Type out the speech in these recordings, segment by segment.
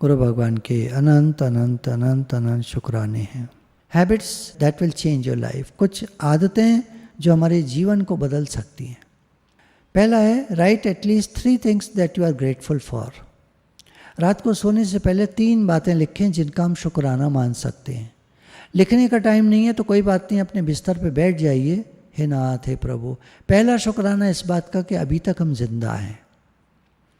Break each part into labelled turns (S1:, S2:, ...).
S1: गुरु भगवान के अनंत अनंत अनंत अनंत शुक्राने हैं। Habits that will change your life, कुछ आदतें जो हमारे जीवन को बदल सकती हैं। पहला है write at least 3 things that you are grateful for. रात को सोने से पहले 3 बातें लिखें जिनका हम शुक्राना मान सकते हैं। लिखने का टाइम नहीं है तो कोई बात नहीं, अपने बिस्तर पे बैठ जाइए। हे नाथ, हे प्रभु, पहला शुक्राना इस बात का कि अभी तक हम जिंदा हैं।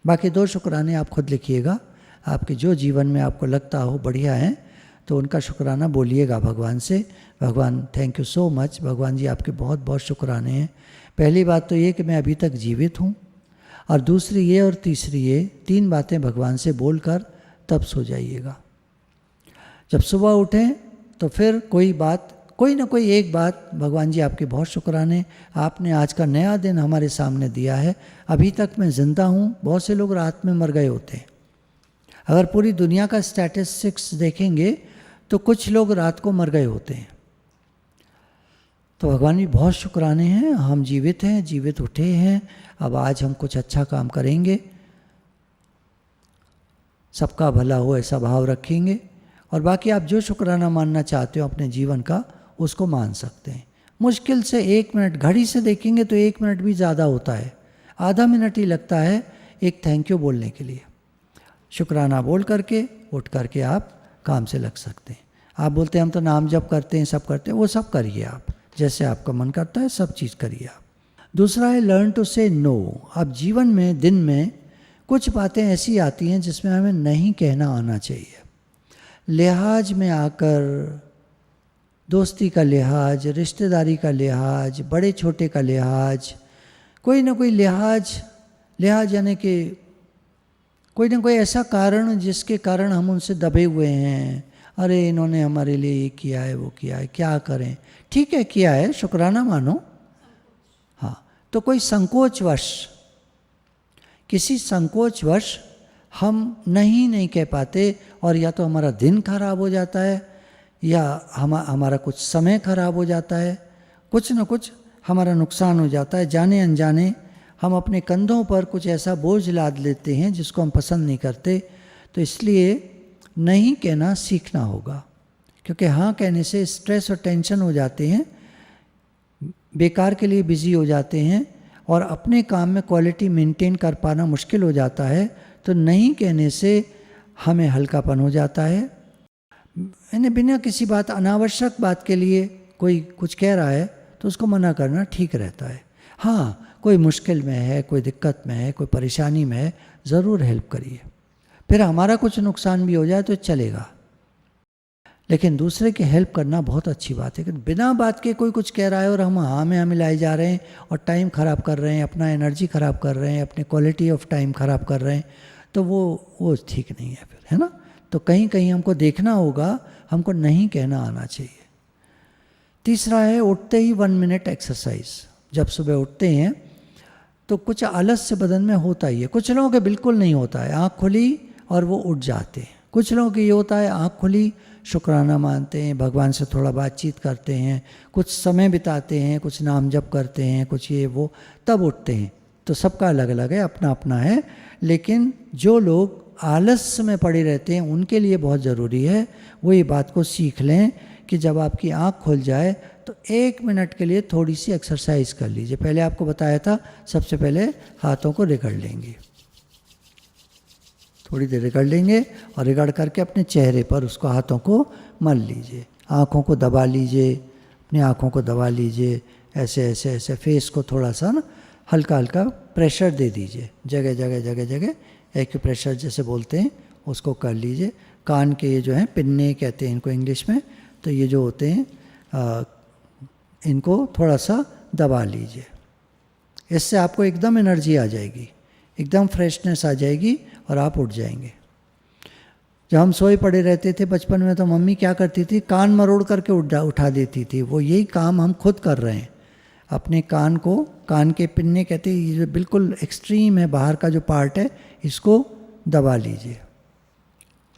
S1: बाकी 2 शुक्राने आप खुद लिखिएगा, आपके जो जीवन में आपको लगता हो बढ़िया है तो उनका शुक्राना बोलिएगा भगवान से। भगवान थैंक यू सो मच, भगवान जी आपके बहुत बहुत शुक्राने हैं। पहली बात तो ये कि मैं अभी तक जीवित हूँ, और दूसरी ये और तीसरी ये, 3 बातें भगवान से बोलकर तब सो जाइएगा। जब सुबह उठें तो फिर कोई ना कोई एक बात, भगवान जी आपके बहुत शुक्राने, आपने आज का नया दिन हमारे सामने दिया है, अभी तक मैं ज़िंदा हूँ। बहुत से लोग रात में मर गए होते हैं। अगर पूरी दुनिया का स्टैटिस्टिक्स देखेंगे तो कुछ लोग रात को मर गए होते हैं। तो भगवान जी बहुत शुक्राने हैं, हम जीवित हैं, जीवित उठे हैं, अब आज हम कुछ अच्छा काम करेंगे, सबका भला हो ऐसा भाव रखेंगे। और बाकी आप जो शुक्राना मानना चाहते हो अपने जीवन का, उसको मान सकते हैं। मुश्किल से 1 मिनट, घड़ी से देखेंगे तो 1 मिनट भी ज़्यादा होता है, आधा मिनट ही लगता है एक थैंक यू बोलने के लिए। शुक्राना बोल करके उठ करके आप काम से लग सकते हैं। आप बोलते हैं हम तो नाम जप करते हैं, सब करते हैं, वो सब करिए आप, जैसे आपका मन करता है सब चीज़ करिए आप। दूसरा है लर्न टू से नो। अब जीवन में, दिन में कुछ बातें ऐसी आती हैं जिसमें हमें नहीं कहना आना चाहिए। लिहाज में आकर, दोस्ती का लिहाज, रिश्तेदारी का लिहाज, बड़े छोटे का लिहाज, कोई ना कोई लिहाज यानी कि कोई ना कोई ऐसा कारण जिसके कारण हम उनसे दबे हुए हैं। अरे इन्होंने हमारे लिए ये किया है, वो किया है, क्या करें। ठीक है किया है, शुक्राना मानो, हाँ। तो कोई किसी संकोचवश हम नहीं कह पाते, और या तो हमारा दिन खराब हो जाता है या हमारा कुछ समय खराब हो जाता है, कुछ ना कुछ हमारा नुकसान हो जाता है। जाने अनजाने हम अपने कंधों पर कुछ ऐसा बोझ लाद लेते हैं जिसको हम पसंद नहीं करते। तो इसलिए नहीं कहना सीखना होगा, क्योंकि हाँ कहने से स्ट्रेस और टेंशन हो जाते हैं, बेकार के लिए बिजी हो जाते हैं, और अपने काम में क्वालिटी मेंटेन कर पाना मुश्किल हो जाता है। तो नहीं कहने से हमें हल्कापन हो जाता है। यानी बिना किसी बात, अनावश्यक बात के लिए कोई कुछ कह रहा है तो उसको मना करना ठीक रहता है। हाँ, कोई मुश्किल में है, कोई दिक्कत में है, कोई परेशानी में है, ज़रूर हेल्प करिए। फिर हमारा कुछ नुकसान भी हो जाए तो चलेगा, लेकिन दूसरे की हेल्प करना बहुत अच्छी बात है। कि बिना बात के कोई कुछ कह रहा है और हम हाँ में हाँ मिलाए जा रहे हैं और टाइम ख़राब कर रहे हैं, अपना एनर्जी ख़राब कर रहे हैं, अपने क्वालिटी ऑफ टाइम ख़राब कर रहे हैं, तो वो ठीक नहीं है फिर, है ना। तो कहीं कहीं हमको देखना होगा, हमको नहीं कहना आना चाहिए। तीसरा है उठते ही 1 मिनट एक्सरसाइज। जब सुबह उठते हैं तो कुछ आलस्य बदन में होता ही है। कुछ लोगों के बिल्कुल नहीं होता है, आँख खुली और वो उठ जाते हैं। कुछ लोगों की ये होता है आँख खुली, शुक्राना मानते हैं, भगवान से थोड़ा बातचीत करते हैं, कुछ समय बिताते हैं, कुछ नाम जप करते हैं, कुछ ये वो, तब उठते हैं। तो सबका अलग अलग है, अपना अपना है। लेकिन जो लोग आलस्य में पड़े रहते हैं उनके लिए बहुत ज़रूरी है वो ये बात को सीख लें कि जब आपकी आँख खुल जाए तो 1 मिनट के लिए थोड़ी सी एक्सरसाइज कर लीजिए। पहले आपको बताया था, सबसे पहले हाथों को रगड़ लेंगे, थोड़ी देर रगड़ लेंगे, और रगड़ करके अपने चेहरे पर उसको, हाथों को मल लीजिए, आँखों को दबा लीजिए, अपनी आँखों को दबा लीजिए, ऐसे ऐसे ऐसे फेस को थोड़ा सा ना हल्का हल्का प्रेशर दे दीजिए, जगह जगह जगह जगह एक्यूप्रेशर जैसे बोलते हैं उसको कर लीजिए। कान के ये जो हैं पिन्ने कहते हैं इनको इंग्लिश में, तो ये जो होते हैं इनको थोड़ा सा दबा लीजिए। इससे आपको एकदम एनर्जी आ जाएगी, एकदम फ्रेशनेस आ जाएगी और आप उठ जाएंगे। जब हम सोए पड़े रहते थे बचपन में तो मम्मी क्या करती थी, कान मरोड़ करके उठा देती थी। वो यही काम हम खुद कर रहे हैं। अपने कान को, कान के पिन्ने कहते हैं, ये जो बिल्कुल एक्सट्रीम है बाहर का जो पार्ट है, इसको दबा लीजिए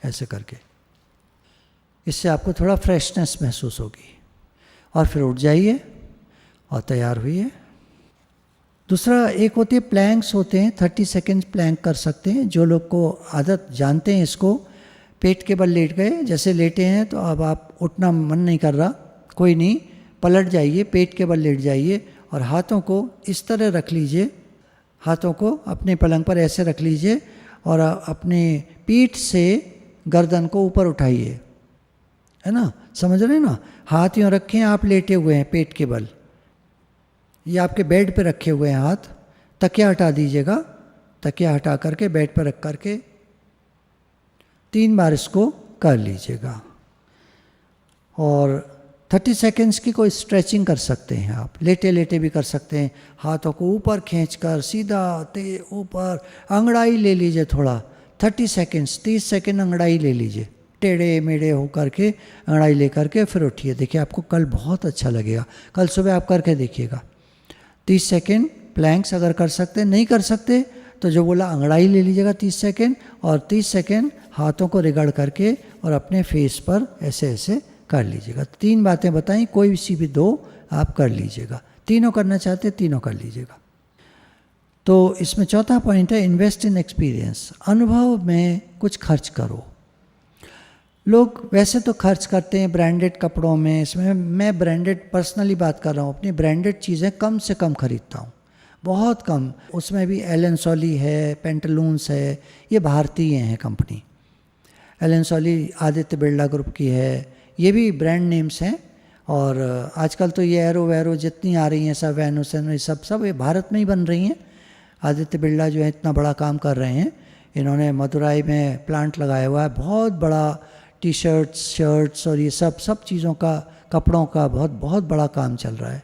S1: ऐसे करके। इससे आपको थोड़ा फ्रेशनेस महसूस होगी और फिर उठ जाइए और तैयार हुइए। दूसरा एक होती है प्लैंक्स होते हैं, 30 सेकेंड्स प्लैंक कर सकते हैं। जो लोग को आदत जानते हैं इसको, पेट के बल लेट गए, जैसे लेटे हैं तो अब आप उठना मन नहीं कर रहा, कोई नहीं, पलट जाइए, पेट के बल लेट जाइए और हाथों को इस तरह रख लीजिए, हाथों को अपने पलंग पर ऐसे रख लीजिए और अपने पीठ से गर्दन को ऊपर उठाइए, है ना, समझ रहे हैं ना। हाथ यूँ रखें, आप लेटे हुए हैं पेट के बल, ये आपके बेड पे रखे हुए हैं हाथ, तकिया हटा दीजिएगा, तकिया हटा करके बेड पर रख करके 3 बार इसको कर लीजिएगा। और 30 सेकेंड्स की कोई स्ट्रेचिंग कर सकते हैं आप, लेटे लेटे भी कर सकते हैं, हाथों को ऊपर खींचकर सीधा ऊपर अंगड़ाई ले लीजिए थोड़ा, 30 सेकेंड्स 30 सेकेंड अंगड़ाई ले लीजिए, टेढ़े मेढ़े होकर के अंगड़ाई ले करके फिर उठिए। देखिए आपको कल बहुत अच्छा लगेगा, कल सुबह आप करके देखिएगा। 30 सेकेंड प्लैंक्स अगर कर सकते, नहीं कर सकते तो जो बोला अंगड़ाई ले लीजिएगा 30 सेकेंड, और 30 सेकेंड हाथों को रिगड़ करके और अपने फेस पर ऐसे ऐसे कर लीजिएगा। 3 बातें बताई, कोई सी भी 2 आप कर लीजिएगा, तीनों करना चाहते तीनों कर लीजिएगा। तो इसमें चौथा पॉइंट है इन्वेस्ट इन एक्सपीरियंस, अनुभव में कुछ खर्च करो। लोग वैसे तो खर्च करते हैं ब्रांडेड कपड़ों में, इसमें मैं ब्रांडेड पर्सनली बात कर रहा हूँ, अपनी ब्रांडेड चीज़ें कम से कम खरीदता हूँ, बहुत कम। उसमें भी एलन सोली है, पेंटालून्स है, ये भारतीय हैं कंपनी। एलन सोली आदित्य बिरला ग्रुप की है, ये भी ब्रांड नेम्स हैं। और आजकल तो ये एरो वैरो जितनी आ रही हैं सब, वैनुसन सब ये भारत में ही बन रही हैं। आदित्य बिरला जो है इतना बड़ा काम कर रहे हैं, इन्होंने मदुराई में प्लांट लगाया हुआ है, बहुत बड़ा टी शर्ट्स शर्ट्स और ये सब चीज़ों का, कपड़ों का बहुत बड़ा काम चल रहा है।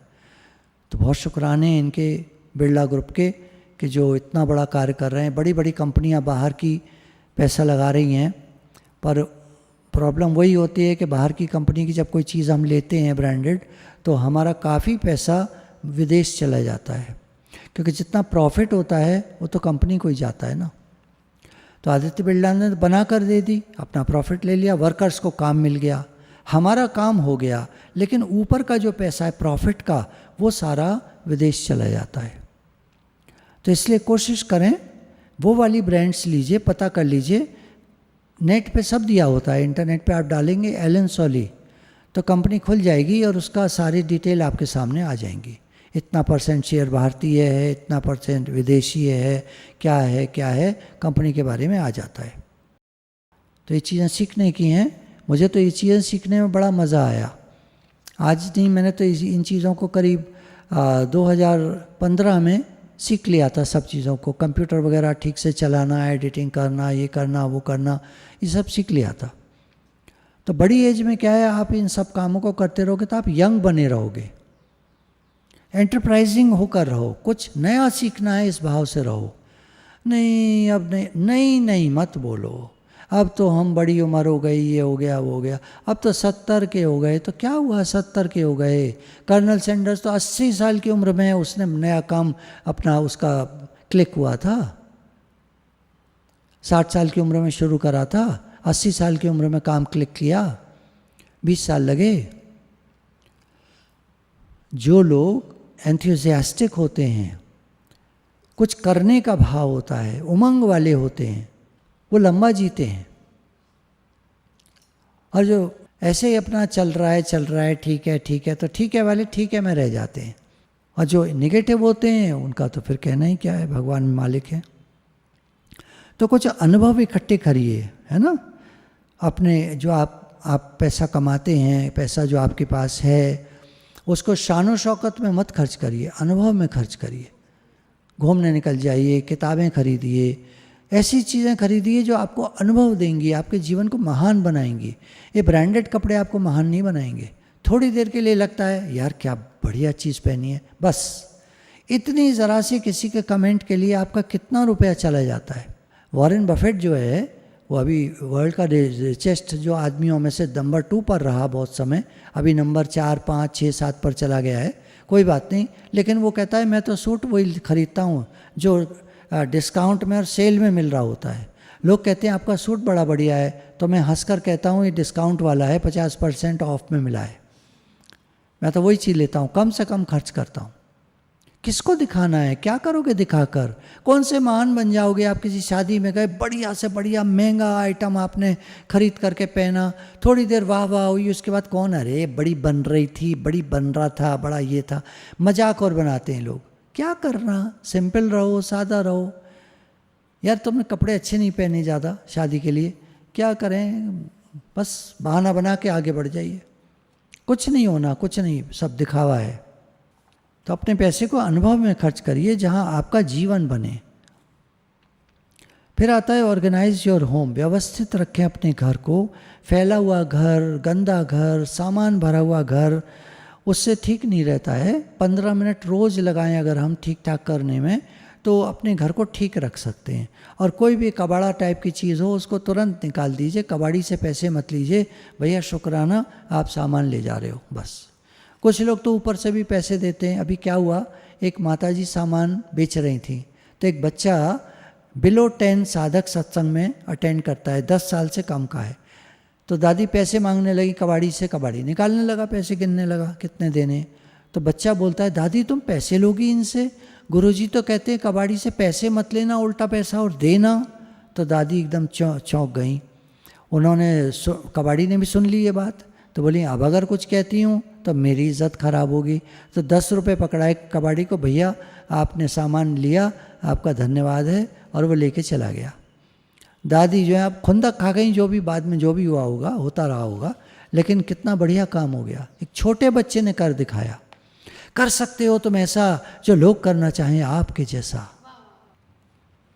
S1: तो बहुत शुक्राने हैं इनके बिरला ग्रुप के कि जो इतना बड़ा कार्य कर रहे हैं। बड़ी बड़ी कंपनियां बाहर की पैसा लगा रही हैं, पर प्रॉब्लम वही होती है कि बाहर की कंपनी की जब कोई चीज़ हम लेते हैं ब्रांडेड, तो हमारा काफ़ी पैसा विदेश चला जाता है, क्योंकि जितना प्रॉफिट होता है वो तो कंपनी को ही जाता है ना। तो आदित्य बिरला ने बना कर दे दी, अपना प्रॉफिट ले लिया, वर्कर्स को काम मिल गया, हमारा काम हो गया, लेकिन ऊपर का जो पैसा है प्रॉफिट का वो सारा विदेश चला जाता है। तो इसलिए कोशिश करें वो वाली ब्रांड्स लीजिए, पता कर लीजिए, नेट पे सब दिया होता है, इंटरनेट पे आप डालेंगे एलन सोली तो कंपनी खुल जाएगी और उसका सारी डिटेल आपके सामने आ जाएंगी। इतना % शेयर भारतीय है, इतना % विदेशी है, क्या है कंपनी के बारे में आ जाता है। तो ये चीज़ें सीखने की हैं, मुझे तो ये चीज़ें सीखने में बड़ा मज़ा आया। आज नहीं, मैंने तो इन चीज़ों को करीब 2015 में सीख लिया था, सब चीज़ों को, कंप्यूटर वगैरह ठीक से चलाना, एडिटिंग करना, ये करना वो करना, ये सब सीख लिया था। तो बड़ी एज में क्या है, आप इन सब कामों को करते रहोगे तो आप यंग बने रहोगे, एंटरप्राइजिंग होकर रहो, कुछ नया सीखना है इस भाव से रहो। नहीं अब नहीं मत बोलो, अब तो हम बड़ी उम्र हो गई, ये हो गया वो हो गया, अब तो 70 के हो गए, तो क्या हुआ 70 के हो गए। कर्नल सैंडर्स तो 80 साल की उम्र में उसने नया काम अपना उसका क्लिक हुआ था, 60 साल की उम्र में शुरू करा था, 80 साल की उम्र में काम क्लिक किया, 20 साल लगे। जो लोग एंथुसियास्टिक होते हैं, कुछ करने का भाव होता है, उमंग वाले होते हैं, वो लंबा जीते हैं। और जो ऐसे ही अपना चल रहा है ठीक है तो ठीक है वाले ठीक है में रह जाते हैं। और जो निगेटिव होते हैं उनका तो फिर कहना ही क्या है, भगवान मालिक है। तो कुछ अनुभव इकट्ठे करिए, है ना, अपने जो आप पैसा कमाते हैं, पैसा जो आपके पास है, उसको शानो शौकत में मत खर्च करिए, अनुभव में खर्च करिए। घूमने निकल जाइए, किताबें खरीदिए, ऐसी चीज़ें खरीदिए जो आपको अनुभव देंगी, आपके जीवन को महान बनाएंगी। ये ब्रांडेड कपड़े आपको महान नहीं बनाएंगे। थोड़ी देर के लिए लगता है यार क्या बढ़िया चीज़ पहनी है, बस इतनी ज़रा सी किसी के कमेंट के लिए आपका कितना रुपया चला जाता है। वॉरेन बफेट जो है वो अभी वर्ल्ड का रिचेस्ट जो आदमियों में से नंबर 2 पर रहा बहुत समय, अभी नंबर 4, 5, 6, 7 पर चला गया है, कोई बात नहीं। लेकिन वो कहता है मैं तो सूट वही खरीदता हूँ जो डिस्काउंट में और सेल में मिल रहा होता है। लोग कहते हैं आपका सूट बड़ा बढ़िया है, तो मैं हंसकर कहता हूँ ये डिस्काउंट वाला है, 50% ऑफ में मिला है। मैं तो वही चीज़ लेता हूँ, कम से कम खर्च करता हूँ, किसको दिखाना है? क्या करोगे दिखाकर? कौन से महान बन जाओगे? आप किसी शादी में गए, बढ़िया से बढ़िया महंगा आइटम आपने खरीद करके पहना, थोड़ी देर वाह वाह हुई, उसके बाद कौन, अरे बड़ी बन रही थी, बड़ी बन रहा था, बड़ा ये था, मजाक और बनाते हैं लोग। क्या करना, सिंपल रहो, सादा रहो। यार तुमने कपड़े अच्छे नहीं पहने ज़्यादा शादी के लिए, क्या करें, बस बहाना बना के आगे बढ़ जाइए। कुछ नहीं होना, कुछ नहीं, सब दिखावा है। तो अपने पैसे को अनुभव में खर्च करिए जहां आपका जीवन बने। फिर आता है ऑर्गेनाइज योर होम, व्यवस्थित रखें अपने घर को। फैला हुआ घर, गंदा घर, सामान भरा हुआ घर, उससे ठीक नहीं रहता है। 15 मिनट रोज़ लगाएं अगर हम ठीक ठाक करने में, तो अपने घर को ठीक रख सकते हैं। और कोई भी कबाड़ा टाइप की चीज़ हो उसको तुरंत निकाल दीजिए। कबाड़ी से पैसे मत लीजिए, भैया शुक्राना आप सामान ले जा रहे हो, बस। कुछ लोग तो ऊपर से भी पैसे देते हैं। अभी क्या हुआ, एक माताजी सामान बेच रही थी, तो एक बच्चा बिलो 10 साधक सत्संग में अटेंड करता है, 10 साल से कम का है। तो दादी पैसे मांगने लगी कबाड़ी से, कबाड़ी निकालने लगा, पैसे गिनने लगा कितने देने। तो बच्चा बोलता है, दादी तुम पैसे लोगी इनसे? गुरुजी तो कहते हैं कबाड़ी से पैसे मत लेना, उल्टा पैसा और देना। तो दादी एकदम चौंक गई। उन्होंने कबाड़ी ने भी सुन ली ये बात, तो बोली अब अगर कुछ कहती हूँ तो मेरी इज़्ज़त खराब होगी। तो 10 रुपये पकड़ाए कबाड़ी को, भैया आपने सामान लिया, आपका धन्यवाद है, और वो लेके चला गया। दादी जो है अब खुंदक खा गई, जो भी बाद में जो भी हुआ होगा, होता रहा होगा, लेकिन कितना बढ़िया काम हो गया। एक छोटे बच्चे ने कर दिखाया। कर सकते हो तुम ऐसा जो लोग करना चाहें आपके जैसा।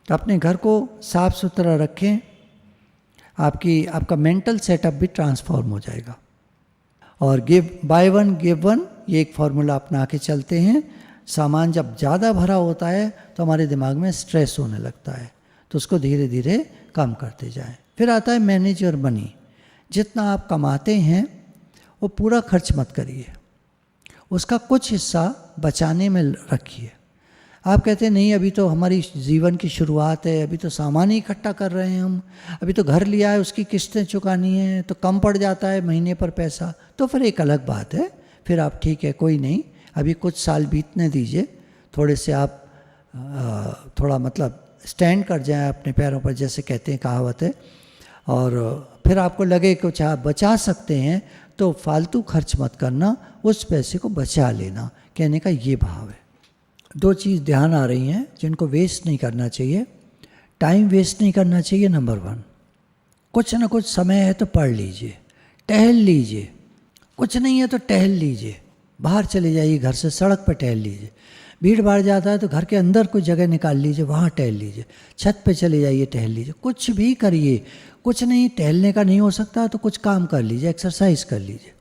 S1: तो अपने घर को साफ सुथरा रखें, आपका मेंटल सेटअप भी ट्रांसफॉर्म हो जाएगा। और बाय वन गिव वन, ये एक फार्मूला अपना के चलते हैं। सामान जब ज़्यादा भरा होता है तो हमारे दिमाग में स्ट्रेस होने लगता है, तो उसको धीरे धीरे कम करते जाएं। फिर आता है मैनेज योर मनी। जितना आप कमाते हैं वो पूरा खर्च मत करिए, उसका कुछ हिस्सा बचाने में रखिए। आप कहते हैं नहीं अभी तो हमारी जीवन की शुरुआत है, अभी तो सामान ही इकट्ठा कर रहे हैं हम, अभी तो घर लिया है उसकी किस्तें चुकानी है, तो कम पड़ जाता है महीने पर पैसा, तो फिर एक अलग बात है। फिर आप ठीक है, कोई नहीं, अभी कुछ साल बीतने दीजिए, थोड़े से आप थोड़ा मतलब स्टैंड कर जाएं अपने पैरों पर, जैसे कहते हैं कहावत है। और फिर आपको लगे कुछ आप बचा सकते हैं तो फालतू खर्च मत करना, उस पैसे को बचा लेना, कहने का ये भाव है। 2 चीज़ ध्यान आ रही हैं जिनको वेस्ट नहीं करना चाहिए। टाइम वेस्ट नहीं करना चाहिए, नंबर 1। कुछ ना कुछ समय है तो पढ़ लीजिए, टहल लीजिए। कुछ नहीं है तो टहल लीजिए, बाहर चले जाइए, घर से सड़क पर टहल लीजिए। भीड़ भाड़ जाता है तो घर के अंदर कोई जगह निकाल लीजिए, वहाँ टहल लीजिए। छत पे चले जाइए, टहल लीजिए। कुछ भी करिए, कुछ नहीं टहलने का नहीं हो सकता तो कुछ काम कर लीजिए, एक्सरसाइज कर लीजिए,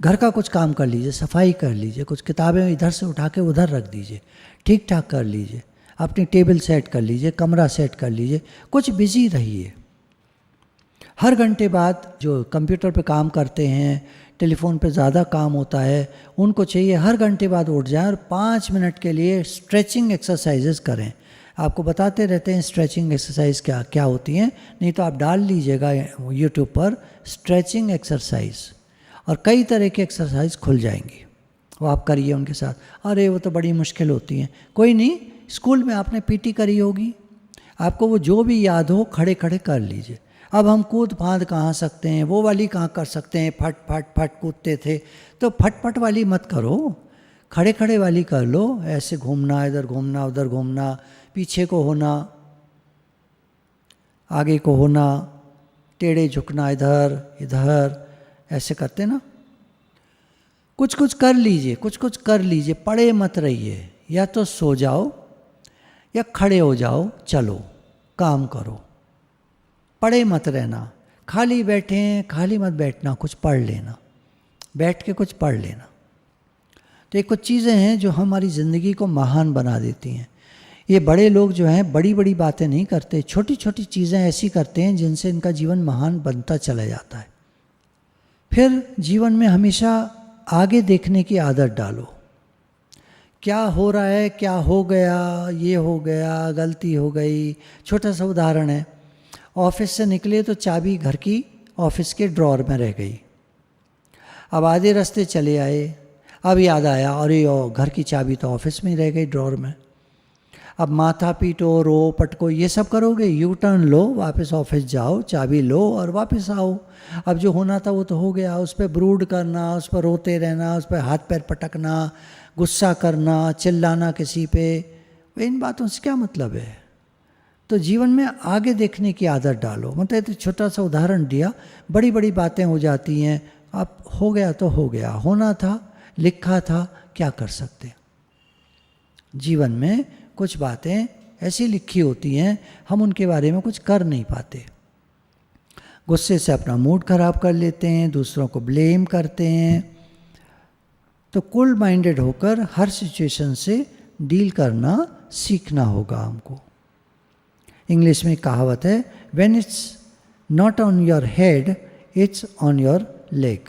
S1: घर का कुछ काम कर लीजिए, सफाई कर लीजिए, कुछ किताबें इधर से उठा के उधर रख दीजिए, ठीक ठाक कर लीजिए, अपनी टेबल सेट कर लीजिए, कमरा सेट कर लीजिए, कुछ बिजी रहिए। हर घंटे बाद जो कंप्यूटर पे काम करते हैं, टेलीफोन पे ज़्यादा काम होता है, उनको चाहिए हर घंटे बाद उठ जाएं और 5 मिनट के लिए स्ट्रेचिंग एक्सरसाइजेस करें। आपको बताते रहते हैं स्ट्रेचिंग एक्सरसाइज क्या क्या होती हैं, नहीं तो आप डाल लीजिएगा यूट्यूब पर स्ट्रेचिंग एक्सरसाइज, और कई तरह की एक्सरसाइज खुल जाएंगी, वो आप करिए उनके साथ। अरे वो तो बड़ी मुश्किल होती हैं, कोई नहीं, स्कूल में आपने पीटी करी होगी, आपको वो जो भी याद हो खड़े खड़े कर लीजिए। अब हम कूद फांद कहाँ सकते हैं, वो वाली कहाँ कर सकते हैं, फट फट फट कूदते थे, तो फट फट वाली मत करो, खड़े खड़े वाली कर लो। ऐसे घूमना, इधर घूमना, उधर घूमना, पीछे को होना, आगे को होना, टेढ़े झुकना, इधर इधर, ऐसे करते ना। कुछ कुछ कर लीजिए, कुछ कुछ कर लीजिए, पड़े मत रहिए। या तो सो जाओ या खड़े हो जाओ, चलो काम करो, पड़े मत रहना। खाली बैठे हैं, खाली मत बैठना, कुछ पढ़ लेना, बैठ के कुछ पढ़ लेना। तो ये कुछ चीज़ें हैं जो हमारी ज़िंदगी को महान बना देती हैं। ये बड़े लोग जो हैं बड़ी बड़ी बातें नहीं करते, छोटी छोटी चीज़ें ऐसी करते हैं जिनसे इनका जीवन महान बनता चला जाता है। फिर जीवन में हमेशा आगे देखने की आदत डालो। क्या हो रहा है, क्या हो गया, ये हो गया, गलती हो गई। छोटा सा उदाहरण है, ऑफिस से निकले तो चाबी घर की ऑफिस के ड्रॉर में रह गई। अब आधे रास्ते चले आए, अब याद आया, अरे घर की चाबी तो ऑफिस में ही रह गई ड्रॉर में। अब माथा पीटो, रो पटको, ये सब करोगे, यू टर्न लो, वापस ऑफिस जाओ, चाबी लो और वापस आओ। अब जो होना था वो तो हो गया। उस पर ब्रूड करना, उस पर रोते रहना, उस पर हाथ पैर पटकना, गुस्सा करना, चिल्लाना किसी पे, इन बातों से क्या मतलब है। तो जीवन में आगे देखने की आदत डालो। मतलब तो छोटा सा उदाहरण दिया, बड़ी बड़ी बातें हो जाती हैं। अब हो गया तो हो गया, होना था, लिखा था, क्या कर सकते। जीवन में कुछ बातें ऐसी लिखी होती हैं, हम उनके बारे में कुछ कर नहीं पाते। गुस्से से अपना मूड खराब कर लेते हैं, दूसरों को ब्लेम करते हैं। तो कूल माइंडेड होकर हर सिचुएशन से डील करना सीखना होगा हमको। इंग्लिश में कहावत है, when it's not on your head it's on your leg.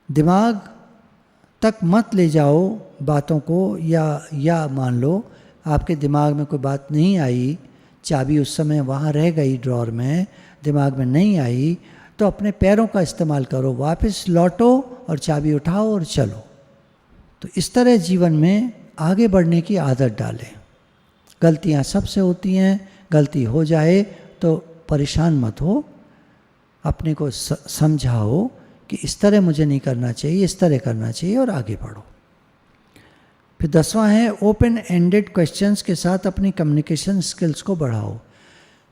S1: दिमाग तक मत ले जाओ बातों को, या मान लो आपके दिमाग में कोई बात नहीं आई, चाबी उस समय वहाँ रह गई ड्रॉर में, दिमाग में नहीं आई, तो अपने पैरों का इस्तेमाल करो, वापस लौटो और चाबी उठाओ और चलो। तो इस तरह जीवन में आगे बढ़ने की आदत डालें। गलतियाँ सबसे होती हैं, गलती हो जाए तो परेशान मत हो, अपने को समझाओ कि इस तरह मुझे नहीं करना चाहिए, इस तरह करना चाहिए, और आगे बढ़ो। फिर 10वां है, ओपन एंडेड क्वेश्चंस के साथ अपनी कम्युनिकेशन स्किल्स को बढ़ाओ।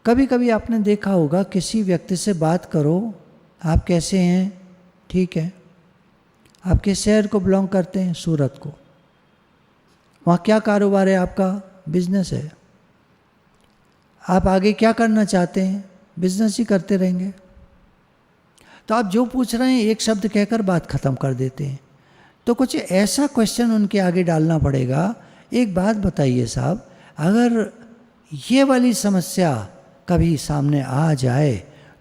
S1: कभी कभी आपने देखा होगा, किसी व्यक्ति से बात करो, आप कैसे हैं, ठीक है, आप किस शहर को बिलोंग करते हैं, सूरत को, वहाँ क्या कारोबार है आपका, बिजनेस है, आप आगे क्या करना चाहते हैं, बिजनेस ही करते रहेंगे। तो आप जो पूछ रहे हैं एक शब्द कहकर बात खत्म कर देते हैं। तो कुछ ऐसा क्वेश्चन उनके आगे डालना पड़ेगा, एक बात बताइए साहब, अगर ये वाली समस्या कभी सामने आ जाए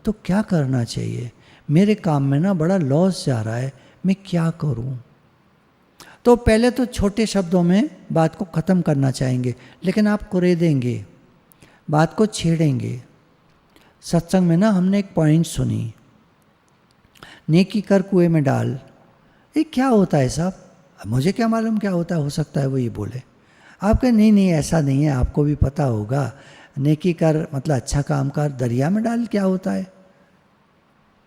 S1: तो क्या करना चाहिए, मेरे काम में ना बड़ा लॉस जा रहा है, मैं क्या करूं। तो पहले तो छोटे शब्दों में बात को ख़त्म करना चाहेंगे, लेकिन आप कुरेदेंगे, बात को छेड़ेंगे। सत्संग में ना हमने एक पॉइंट सुनी, नेकी कर कुएं में डाल। ये क्या होता है साहब, मुझे क्या मालूम क्या होता है, हो सकता है वो ये बोले। आप कहें नहीं नहीं ऐसा नहीं है, आपको भी पता होगा, नेकी कर मतलब अच्छा काम कर, दरिया में डाल क्या होता है।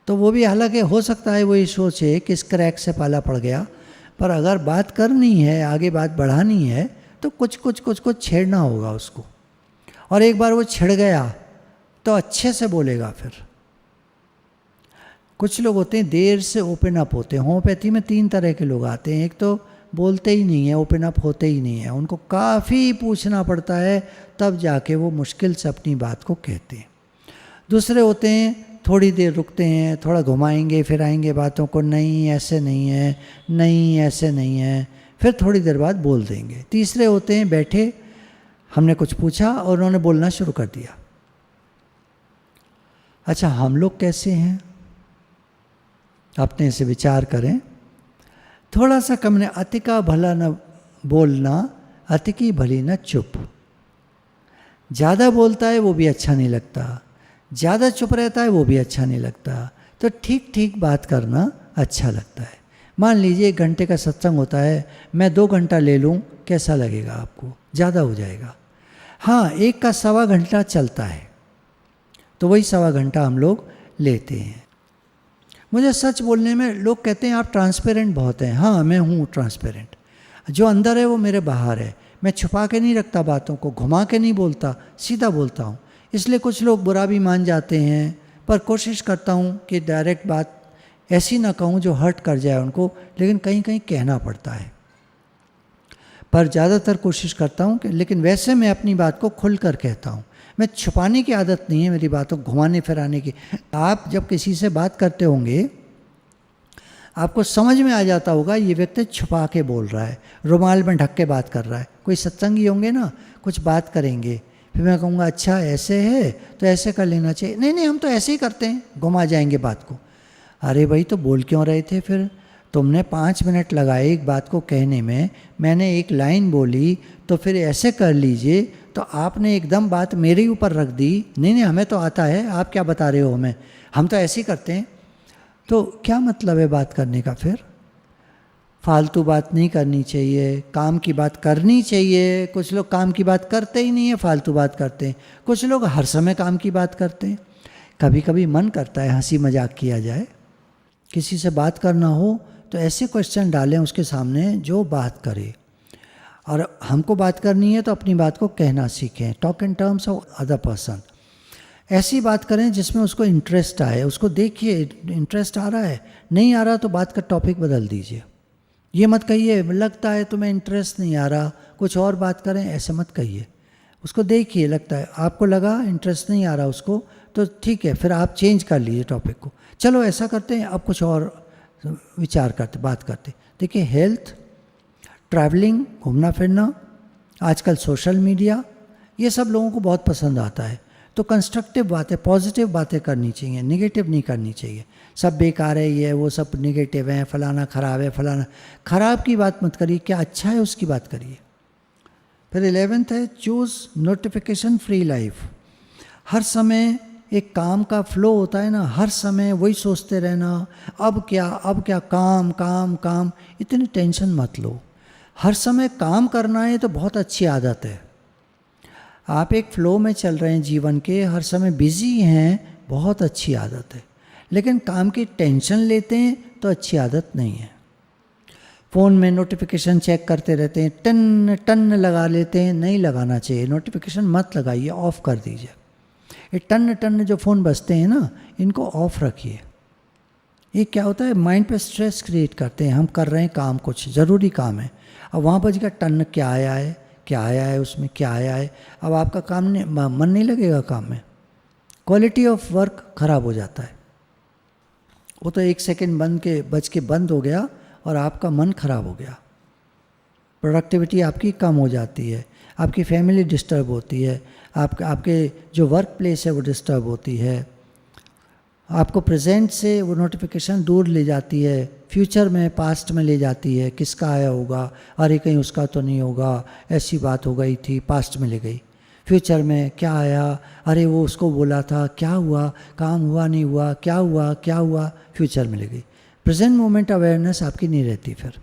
S1: तो वो भी हालांकि हो सकता है वो ये सोचे कि इस क्रैक से पाला पड़ गया, पर अगर बात करनी है, आगे बात बढ़ानी है, तो कुछ छेड़ना होगा उसको। और एक बार वो छिड़ गया तो अच्छे से बोलेगा। फिर कुछ लोग होते हैं देर से ओपन अप होते हैं। होम्योपैथी में 3 तरह के लोग आते हैं। एक तो बोलते ही नहीं है, ओपन अप होते ही नहीं है, उनको काफ़ी पूछना पड़ता है तब जाके वो मुश्किल से अपनी बात को कहते हैं। दूसरे होते हैं थोड़ी देर रुकते हैं, थोड़ा घुमाएंगे फिर आएंगे बातों को, नहीं ऐसे नहीं है, नहीं ऐसे नहीं है, फिर थोड़ी देर बाद बोल देंगे। तीसरे होते हैं बैठे, हमने कुछ पूछा और उन्होंने बोलना शुरू कर दिया। अच्छा, हम लोग कैसे हैं, अपने से विचार करें। थोड़ा सा कम ने, अति का भला न बोलना, अति की भली न चुप। ज़्यादा बोलता है वो भी अच्छा नहीं लगता, ज़्यादा चुप रहता है वो भी अच्छा नहीं लगता। तो ठीक ठीक बात करना अच्छा लगता है। मान लीजिए 1 घंटे का सत्संग होता है, मैं 2 घंटा ले लूँ, कैसा लगेगा आपको, ज़्यादा हो जाएगा। हाँ, एक का 1.25 घंटा चलता है, तो वही 1.25 घंटा हम लोग लेते हैं। मुझे सच बोलने में लोग कहते हैं आप ट्रांसपेरेंट बहुत हैं। हाँ, मैं हूँ ट्रांसपेरेंट, जो अंदर है वो मेरे बाहर है। मैं छुपा के नहीं रखता बातों को, घुमा के नहीं बोलता, सीधा बोलता हूँ। इसलिए कुछ लोग बुरा भी मान जाते हैं, पर कोशिश करता हूँ कि डायरेक्ट बात ऐसी ना कहूँ जो हर्ट कर जाए उनको, लेकिन कहीं कहीं कहना पड़ता है। पर ज़्यादातर कोशिश करता हूँ कि, लेकिन वैसे मैं अपनी बात को खुल कर कहता हूँ। मैं छुपाने की आदत नहीं है मेरी बातों, घुमाने फिराने की। आप जब किसी से बात करते होंगे, आपको समझ में आ जाता होगा ये व्यक्ति छुपा के बोल रहा है, रुमाल में ढक के बात कर रहा है। कोई सत्संगी होंगे ना, कुछ बात करेंगे, फिर मैं कहूँगा अच्छा ऐसे है तो ऐसे कर लेना चाहिए, नहीं नहीं हम तो ऐसे ही करते हैं, घुमा जाएंगे बात को। अरे भाई, तो बोल क्यों रहे थे फिर, तुमने 5 मिनट लगाए एक बात को कहने में, मैंने एक लाइन बोली तो फिर ऐसे कर लीजिए, तो आपने एकदम बात मेरे ऊपर रख दी। नहीं नहीं हमें तो आता है, आप क्या बता रहे हो हमें, हम तो ऐसे ही करते हैं। तो क्या मतलब है बात करने का। फिर फालतू बात नहीं करनी चाहिए, काम की बात करनी चाहिए। कुछ लोग काम की बात करते ही नहीं है, फालतू बात करते हैं। कुछ लोग हर समय काम की बात करते हैं। कभी कभी मन करता है हंसी मजाक किया जाए, किसी से बात करना हो तो ऐसे क्वेश्चन डालें उसके सामने जो बात करे। और हमको बात करनी है तो अपनी बात को कहना सीखें। Talk in terms of other person. ऐसी बात करें जिसमें उसको इंटरेस्ट आए, उसको देखिए इंटरेस्ट आ रहा है, नहीं आ रहा तो बात का टॉपिक बदल दीजिए। ये मत कहिए लगता है तुम्हें इंटरेस्ट नहीं आ रहा, कुछ और बात करें, ऐसे मत कहिए। उसको देखिए, लगता है, आपको लगा इंटरेस्ट नहीं आ रहा उसको, तो ठीक है, फिर आप चेंज कर लीजिए टॉपिक को। चलो ऐसा करते हैं, अब कुछ और विचार करते, बात करते। देखिए हेल्थ, ट्रैवलिंग, घूमना फिरना, आजकल सोशल मीडिया, ये सब लोगों को बहुत पसंद आता है। तो कंस्ट्रक्टिव बातें, पॉजिटिव बातें करनी चाहिए, नेगेटिव नहीं करनी चाहिए। सब बेकार है, ये वो सब नेगेटिव है, फलाना ख़राब है, फलाना ख़राब की बात मत करिए, क्या अच्छा है उसकी बात करिए। फिर 11th है चूज़ नोटिफिकेशन फ्री लाइफ। हर समय एक काम का फ्लो होता है ना, हर समय वही सोचते रहना, अब क्या, काम काम काम, इतनी टेंशन मत लो। हर समय काम करना है तो बहुत अच्छी आदत है। आप एक फ़्लो में चल रहे हैं जीवन के, हर समय बिज़ी हैं, बहुत अच्छी आदत है। लेकिन काम की टेंशन लेते हैं तो अच्छी आदत नहीं है। फ़ोन में नोटिफिकेशन चेक करते रहते हैं, टन टन लगा लेते हैं, नहीं लगाना चाहिए। नोटिफिकेशन मत लगाइए, ऑफ़ कर दीजिए। ये टन टन जो फ़ोन बजते हैं ना, इनको ऑफ़ रखिए। ये क्या होता है, माइंड पे स्ट्रेस क्रिएट करते हैं। हम कर रहे हैं काम, कुछ ज़रूरी काम है, अब वहाँ बज गया टन, क्या आया है, क्या आया है उसमें, क्या आया है। अब आपका काम नहीं, मन नहीं लगेगा काम में, क्वालिटी ऑफ वर्क ख़राब हो जाता है। वो तो 1 सेकेंड बज के बंद हो गया और आपका मन ख़राब हो गया। प्रोडक्टिविटी आपकी कम हो जाती है, आपकी फैमिली डिस्टर्ब होती है, आपके जो वर्क प्लेस है वो डिस्टर्ब होती है, आपको प्रेजेंट से वो नोटिफिकेशन दूर ले जाती है, फ्यूचर में, पास्ट में ले जाती है। किसका आया होगा, अरे कहीं उसका तो नहीं होगा, ऐसी बात हो गई थी, पास्ट में ले गई। फ्यूचर में क्या आया, अरे वो उसको बोला था, क्या हुआ, काम हुआ नहीं हुआ, क्या हुआ, फ्यूचर में ले गई। प्रेजेंट मोमेंट अवेयरनेस आपकी नहीं रहती फिर।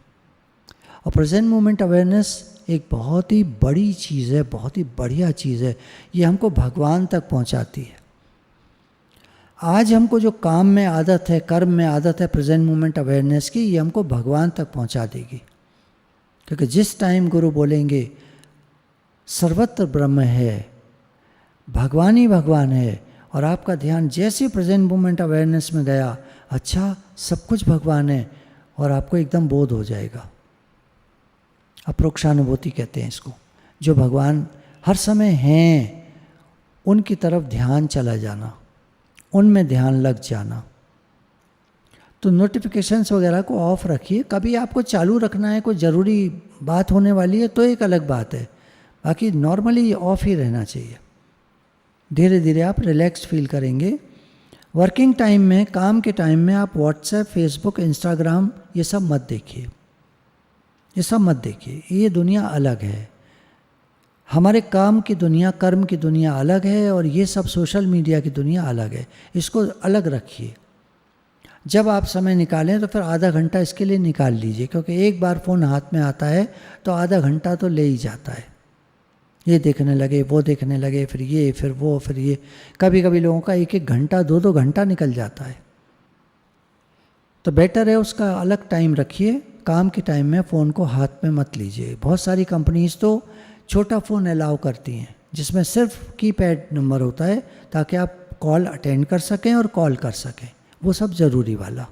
S1: और प्रेजेंट मोमेंट अवेयरनेस एक बहुत ही बड़ी चीज़ है, बहुत ही बढ़िया चीज़ है। ये हमको भगवान तक पहुंचाती है। आज हमको जो काम में आदत है, कर्म में आदत है प्रेजेंट मोमेंट अवेयरनेस की, ये हमको भगवान तक पहुंचा देगी। क्योंकि जिस टाइम गुरु बोलेंगे सर्वत्र ब्रह्म है, भगवान ही भगवान है, और आपका ध्यान जैसे प्रेजेंट मोमेंट अवेयरनेस में गया, अच्छा सब कुछ भगवान है, और आपको एकदम बोध हो जाएगा। अप्रोक्षानुभूति कहते हैं इसको। जो भगवान हर समय हैं, उनकी तरफ ध्यान चला जाना, उनमें ध्यान लग जाना। तो नोटिफिकेशंस वगैरह को ऑफ रखिए। कभी आपको चालू रखना है, कोई ज़रूरी बात होने वाली है तो एक अलग बात है, बाकी नॉर्मली ऑफ ही रहना चाहिए। धीरे धीरे आप रिलैक्स फील करेंगे। वर्किंग टाइम में, काम के टाइम में आप व्हाट्सएप, फेसबुक, इंस्टाग्राम ये सब मत देखिए, ये सब मत देखिए। ये दुनिया अलग है। हमारे काम की दुनिया, कर्म की दुनिया अलग है, और ये सब सोशल मीडिया की दुनिया अलग है। इसको अलग रखिए। जब आप समय निकालें तो फिर आधा घंटा इसके लिए निकाल लीजिए, क्योंकि एक बार फ़ोन हाथ में आता है तो आधा घंटा तो ले ही जाता है। ये देखने लगे, वो देखने लगे, फिर ये, फिर वो, फिर ये। कभी कभी लोगों का 1-1 घंटा, 2-2 घंटा निकल जाता है। तो बेटर है उसका अलग टाइम रखिए। काम के टाइम में फ़ोन को हाथ में मत लीजिए। बहुत सारी कंपनीज़ तो छोटा फ़ोन अलाउ करती हैं, जिसमें सिर्फ कीपैड नंबर होता है, ताकि आप कॉल अटेंड कर सकें और कॉल कर सकें। वो सब ज़रूरी वाला,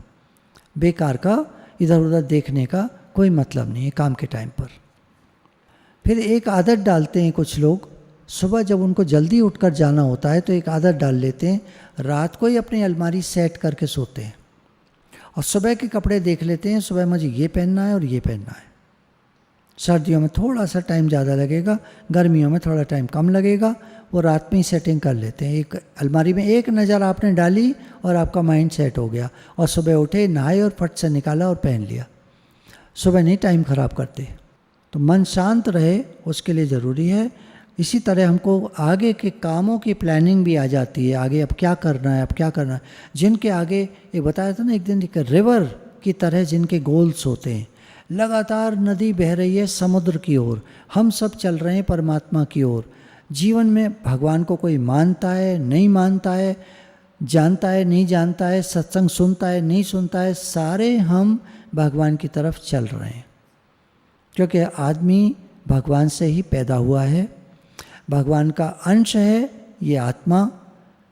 S1: बेकार का इधर उधर देखने का कोई मतलब नहीं है काम के टाइम पर। फिर एक आदत डालते हैं कुछ लोग, सुबह जब उनको जल्दी उठकर जाना होता है तो एक आदत डाल लेते हैं, रात को ही अपनी अलमारी सेट करके सोते हैं, और सुबह के कपड़े देख लेते हैं, सुबह मुझे ये पहनना है और ये पहनना है। सर्दियों में थोड़ा सा टाइम ज़्यादा लगेगा, गर्मियों में थोड़ा टाइम कम लगेगा, वो रात में ही सेटिंग कर लेते हैं। एक अलमारी में एक नज़र आपने डाली और आपका माइंड सेट हो गया, और सुबह उठे, नहाए और फट से निकाला और पहन लिया। सुबह नहीं टाइम ख़राब करते। तो मन शांत रहे, उसके लिए ज़रूरी है। इसी तरह हमको आगे के कामों की प्लानिंग भी आ जाती है। आगे अब क्या करना है, अब क्या करना है। जिनके आगे, ये बताया था ना एक दिन, एक रिवर की तरह जिनके गोल्स होते हैं, लगातार नदी बह रही है समुद्र की ओर, हम सब चल रहे हैं परमात्मा की ओर। जीवन में भगवान को कोई मानता है नहीं मानता है, जानता है नहीं जानता है, सत्संग सुनता है नहीं सुनता है, सारे हम भगवान की तरफ चल रहे हैं। क्योंकि आदमी भगवान से ही पैदा हुआ है, भगवान का अंश है ये आत्मा।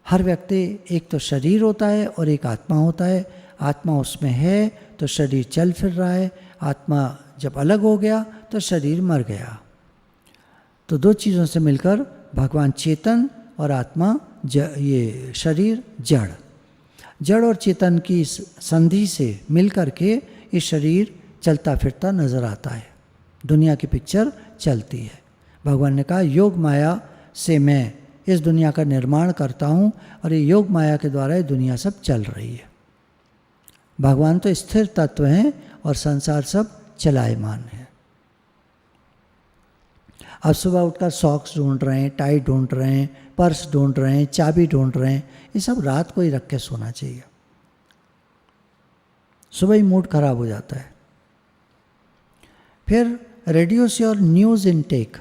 S1: हर व्यक्ति एक तो शरीर होता है और एक आत्मा होता है। आत्मा उसमें है तो शरीर चल फिर रहा है, आत्मा जब अलग हो गया तो शरीर मर गया। तो दो चीज़ों से मिलकर भगवान चेतन और आत्मा ये शरीर जड़, जड़ और चेतन की संधि से मिलकर के ये शरीर चलता फिरता नजर आता है, दुनिया की पिक्चर चलती है। भगवान ने कहा योग माया से मैं इस दुनिया का निर्माण करता हूँ और ये योग माया के द्वारा ये दुनिया सब चल रही है। भगवान तो स्थिर तत्व हैं और संसार सब चलायमान है। अब सुबह उठकर सॉक्स ढूंढ रहे हैं, टाई ढूंढ रहे हैं, पर्स ढूंढ रहे हैं, चाबी ढूंढ रहे हैं, ये सब रात को ही रख के सोना चाहिए। सुबह ही मूड खराब हो जाता है। फिर रेडियोस योर न्यूज़ इनटेक,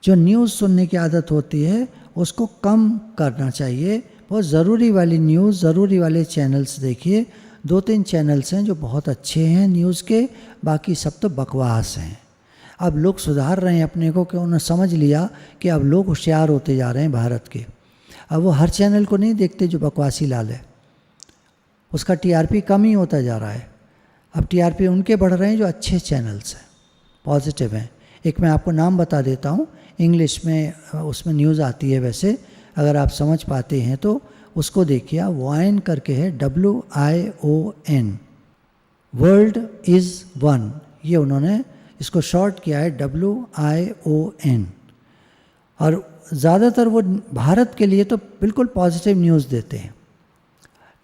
S1: जो न्यूज़ सुनने की आदत होती है उसको कम करना चाहिए। बहुत ज़रूरी वाली न्यूज़, ज़रूरी वाले चैनल्स देखिए। 2-3 चैनल्स हैं जो बहुत अच्छे हैं न्यूज़ के, बाकी सब तो बकवास हैं। अब लोग सुधार रहे हैं अपने को कि उन्होंने समझ लिया कि अब लोग होशियार होते जा रहे हैं भारत के। अब वो हर चैनल को नहीं देखते जो बकवासी लाल है, उसका टीआरपी कम ही होता जा रहा है। अब टीआरपी उनके बढ़ रहे हैं जो अच्छे चैनल्स हैं, पॉजिटिव हैं। एक मैं आपको नाम बता देता हूँ, इंग्लिश में उसमें न्यूज़ आती है, वैसे अगर आप समझ पाते हैं तो उसको देखिए। वाइन करके है, WION, वर्ल्ड इज़ वन, ये उन्होंने इसको शॉर्ट किया है WION। और ज़्यादातर वो भारत के लिए तो बिल्कुल पॉजिटिव न्यूज़ देते हैं,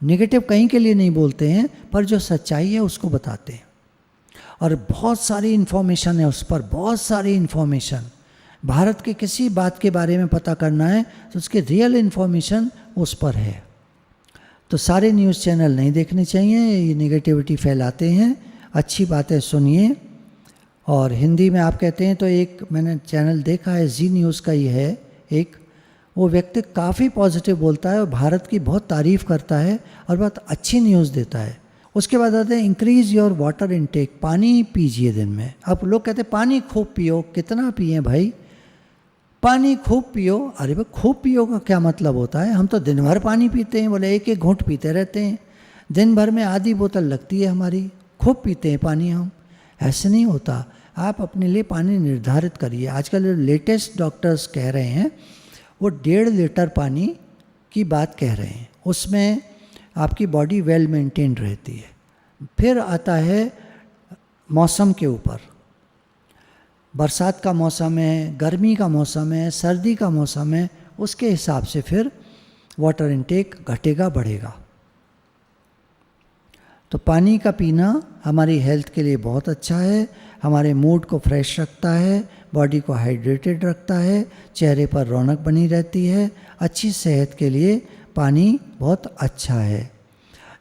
S1: नेगेटिव कहीं के लिए नहीं बोलते हैं, पर जो सच्चाई है उसको बताते हैं। और बहुत सारी इन्फॉर्मेशन है उस पर, बहुत सारी इन्फॉर्मेशन। भारत के किसी बात के बारे में पता करना है तो उसकी रियल इन्फॉर्मेशन उस पर है। तो सारे न्यूज़ चैनल नहीं देखने चाहिए, ये नेगेटिविटी फैलाते हैं। अच्छी बातें सुनिए। और हिंदी में आप कहते हैं तो एक मैंने चैनल देखा है, जी न्यूज़ का ही है एक, वो व्यक्ति काफ़ी पॉजिटिव बोलता है और भारत की बहुत तारीफ़ करता है और बहुत अच्छी न्यूज़ देता है। उसके बाद आते हैं इंक्रीज़ योर वाटर इनटेक, पानी पीजिए दिन में। अब लोग कहते हैं पानी खूब पियो, कितना पिए भाई, पानी खूब पियो। अरे भाई खूब पियो का क्या मतलब होता है? हम तो दिन भर पानी पीते हैं, बोले एक एक घूंट पीते रहते हैं, दिन भर में आधी बोतल लगती है हमारी, खूब पीते हैं पानी हम। ऐसे नहीं होता। आप अपने लिए पानी निर्धारित करिए। आजकल लेटेस्ट डॉक्टर्स कह रहे हैं वो 1.5 लीटर पानी की बात कह रहे हैं, उसमें आपकी बॉडी वेल मेंटेन्ड रहती है। फिर आता है मौसम के ऊपर, बरसात का मौसम है, गर्मी का मौसम है, सर्दी का मौसम है, उसके हिसाब से फिर वाटर इनटेक घटेगा बढ़ेगा। तो पानी का पीना हमारी हेल्थ के लिए बहुत अच्छा है, हमारे मूड को फ्रेश रखता है, बॉडी को हाइड्रेटेड रखता है, चेहरे पर रौनक बनी रहती है। अच्छी सेहत के लिए पानी बहुत अच्छा है।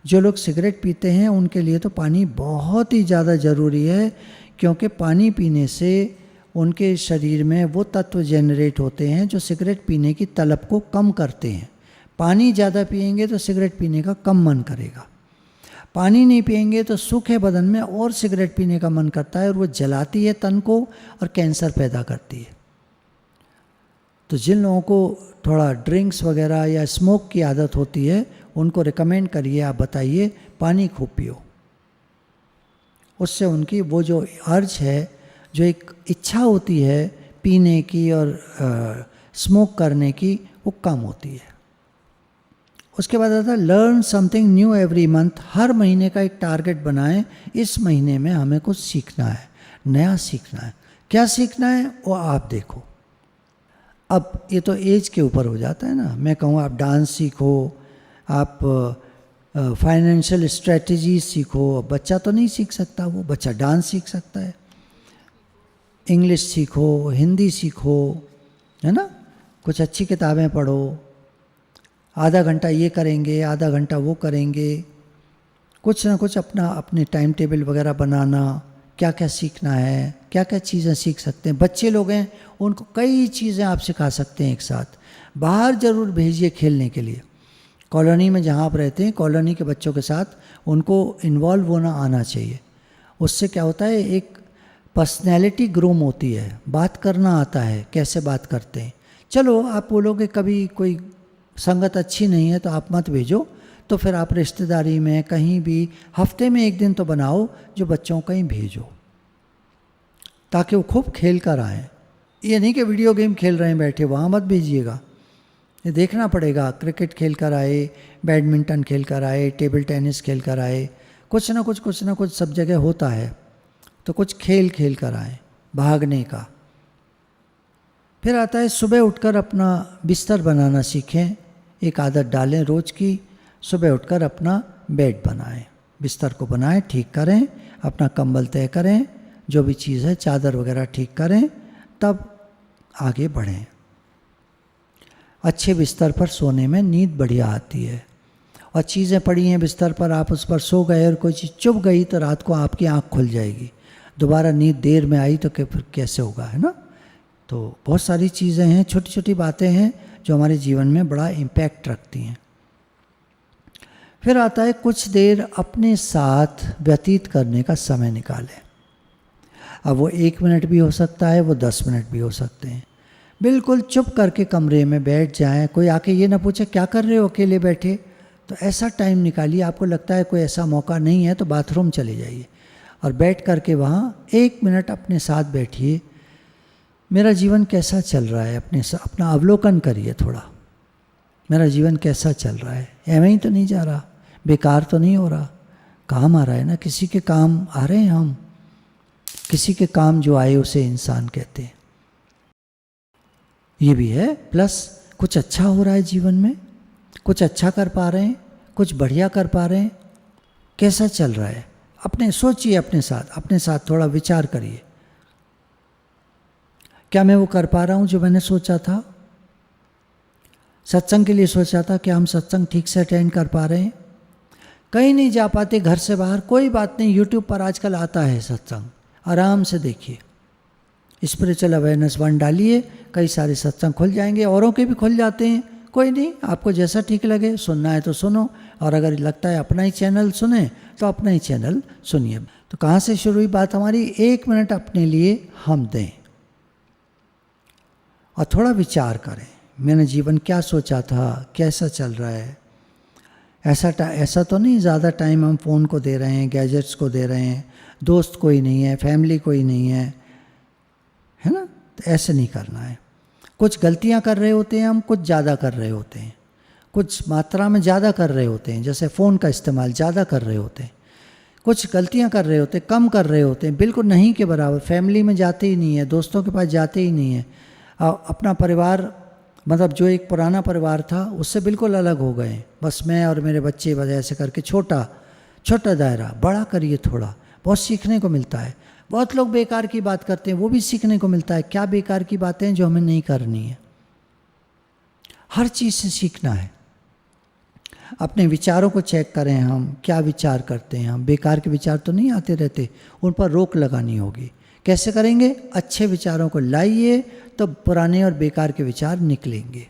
S1: जो लोग सिगरेट पीते हैं उनके लिए तो पानी बहुत ही ज़्यादा ज़रूरी है, क्योंकि पानी पीने से उनके शरीर में वो तत्व जनरेट होते हैं जो सिगरेट पीने की तलब को कम करते हैं। पानी ज़्यादा पिएंगे तो सिगरेट पीने का कम मन करेगा, पानी नहीं पिएंगे तो सूखे बदन में और सिगरेट पीने का मन करता है और वो जलाती है तन को और कैंसर पैदा करती है। तो जिन लोगों को थोड़ा ड्रिंक्स वगैरह या स्मोक की आदत होती है उनको रिकमेंड करिए, आप बताइए पानी खूब पियो। उससे उनकी वो जो अर्ज है, जो एक इच्छा होती है पीने की और स्मोक करने की, वो कम होती है। उसके बाद आता है learn something new every month. हर महीने का एक टारगेट बनाएं, इस महीने में हमें कुछ सीखना है, नया सीखना है। क्या सीखना है वो आप देखो। अब ये तो एज के ऊपर हो जाता है ना। मैं कहूँ आप डांस सीखो, आप फाइनेंशियल स्ट्रेटजी सीखो। बच्चा तो नहीं सीख सकता, वो बच्चा डांस सीख सकता है। इंग्लिश सीखो, हिंदी सीखो, है ना। कुछ अच्छी किताबें पढ़ो, आधा घंटा ये करेंगे, आधा घंटा वो करेंगे। कुछ ना कुछ अपना अपने टाइम टेबल वगैरह बनाना, क्या क्या सीखना है, क्या क्या चीज़ें सीख सकते हैं। बच्चे लोग हैं, उनको कई चीज़ें आप सिखा सकते हैं एक साथ। बाहर ज़रूर भेजिए खेलने के लिए। कॉलोनी में जहाँ आप रहते हैं, कॉलोनी के बच्चों के साथ उनको इन्वॉल्व होना आना चाहिए। उससे क्या होता है, एक पर्सनैलिटी ग्रूम होती है, बात करना आता है, कैसे बात करते हैं। चलो आप बोलोगे कभी कोई संगत अच्छी नहीं है तो आप मत भेजो, तो फिर आप रिश्तेदारी में कहीं भी हफ्ते में एक दिन तो बनाओ जो बच्चों को कहीं भेजो, ताकि वो खूब खेल कर आएँ। ये नहीं कि वीडियो गेम खेल रहे हैं बैठे, वहाँ मत भेजिएगा। ये देखना पड़ेगा, क्रिकेट खेल कर आए, बैडमिंटन खेल कर आए, टेबल टेनिस खेल कर आए, कुछ ना कुछ सब जगह होता है, तो कुछ खेल खेल कर आए, भागने का। फिर आता है सुबह उठकर अपना बिस्तर बनाना सीखें। एक आदत डालें रोज़ की, सुबह उठकर अपना बेड बनाएं, बिस्तर को बनाएं, ठीक करें, अपना कंबल तय करें, जो भी चीज़ है चादर वगैरह ठीक करें, तब आगे बढ़ें। अच्छे बिस्तर पर सोने में नींद बढ़िया आती है। और चीज़ें पड़ी हैं बिस्तर पर, आप उस पर सो गए और कोई चीज़ चुभ गई तो रात को आपकी आँख खुल जाएगी। दोबारा नींद देर में आई तो फिर कैसे होगा, है ना। तो बहुत सारी चीज़ें हैं, छोटी छोटी बातें हैं जो हमारे जीवन में बड़ा इम्पैक्ट रखती हैं। फिर आता है कुछ देर अपने साथ व्यतीत करने का समय निकालें। अब वो 1 मिनट भी हो सकता है, वो 10 मिनट भी हो सकते हैं। बिल्कुल चुप करके कमरे में बैठ जाएं, कोई आके ये ना पूछे क्या कर रहे हो अकेले बैठे। तो ऐसा टाइम निकालिए, आपको लगता है कोई ऐसा मौका नहीं है तो बाथरूम चले जाइए और बैठ करके वहाँ 1 मिनट अपने साथ बैठिए। मेरा जीवन कैसा चल रहा है, अपना अवलोकन करिए थोड़ा। मेरा जीवन कैसा चल रहा है, एवं ही तो नहीं जा रहा, बेकार तो नहीं हो रहा, काम आ रहा है ना। किसी के काम आ रहे हैं हम, किसी के काम जो आए उसे इंसान कहते हैं। ये भी है। प्लस कुछ अच्छा हो रहा है जीवन में, कुछ अच्छा कर पा रहे हैं, कुछ बढ़िया कर पा रहे हैं, कैसा चल रहा है। अपने सोचिए, अपने साथ थोड़ा विचार करिए, क्या मैं वो कर पा रहा हूँ जो मैंने सोचा था। सत्संग के लिए सोचा था, क्या हम सत्संग ठीक से अटेंड कर पा रहे हैं। कहीं नहीं जा पाते घर से बाहर, कोई बात नहीं, यूट्यूब पर आजकल आता है सत्संग, आराम से देखिए। स्पिरिचुअल अवेयरनेस 1 डालिए, कई सारे सत्संग खुल जाएंगे, औरों के भी खुल जाते हैं। कोई नहीं, आपको जैसा ठीक लगे, सुनना है तो सुनो, और अगर लगता है अपना ही चैनल सुने तो अपना ही चैनल सुनिए। तो कहाँ से शुरू हुई बात हमारी, 1 मिनट अपने लिए हम दें और थोड़ा विचार करें, मैंने जीवन क्या सोचा था, कैसा चल रहा है। ऐसा तो नहीं ज़्यादा टाइम हम फ़ोन को दे रहे हैं, गैजेट्स को दे रहे हैं, दोस्त कोई नहीं है, फैमिली कोई नहीं है ना। तो ऐसे नहीं करना है। कुछ गलतियां कर रहे होते हैं हम, कुछ ज़्यादा कर रहे होते हैं, कुछ मात्रा में ज़्यादा कर रहे होते हैं, जैसे फ़ोन का इस्तेमाल ज़्यादा कर रहे होते हैं। कुछ गलतियां कर रहे होते हैं, कम कर रहे होते हैं, बिल्कुल नहीं के बराबर। फैमिली में जाते ही नहीं है, दोस्तों के पास जाते ही नहीं है, अपना परिवार, मतलब जो एक पुराना परिवार था उससे बिल्कुल अलग हो गए। बस मैं और मेरे बच्चे, बस ऐसे करके छोटा दायरा। बड़ा करिए थोड़ा, बहुत सीखने को मिलता है। बहुत लोग बेकार की बात करते हैं, वो भी सीखने को मिलता है। क्या बेकार की बातें हैं जो हमें नहीं करनी है। हर चीज़ से सीखना है। अपने विचारों को चेक करें, हम क्या विचार करते हैं। हम बेकार के विचार तो नहीं आते रहते, उन पर रोक लगानी होगी। कैसे करेंगे, अच्छे विचारों को लाइए तो पुराने और बेकार के विचार निकलेंगे।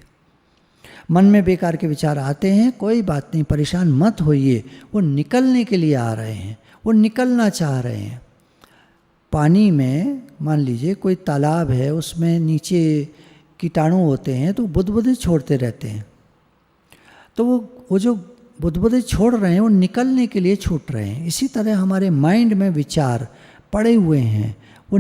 S1: मन में बेकार के विचार आते हैं, कोई बात नहीं, परेशान मत होइए, वो निकलने के लिए आ रहे हैं, वो निकलना चाह रहे हैं। पानी में मान लीजिए कोई तालाब है, उसमें नीचे कीटाणु होते हैं तो बुदबुदे छोड़ते रहते हैं, तो वो जो बुदबुदे छोड़ रहे हैं वो निकलने के लिए छूट रहे हैं। इसी तरह हमारे माइंड में विचार पड़े हुए हैं, वो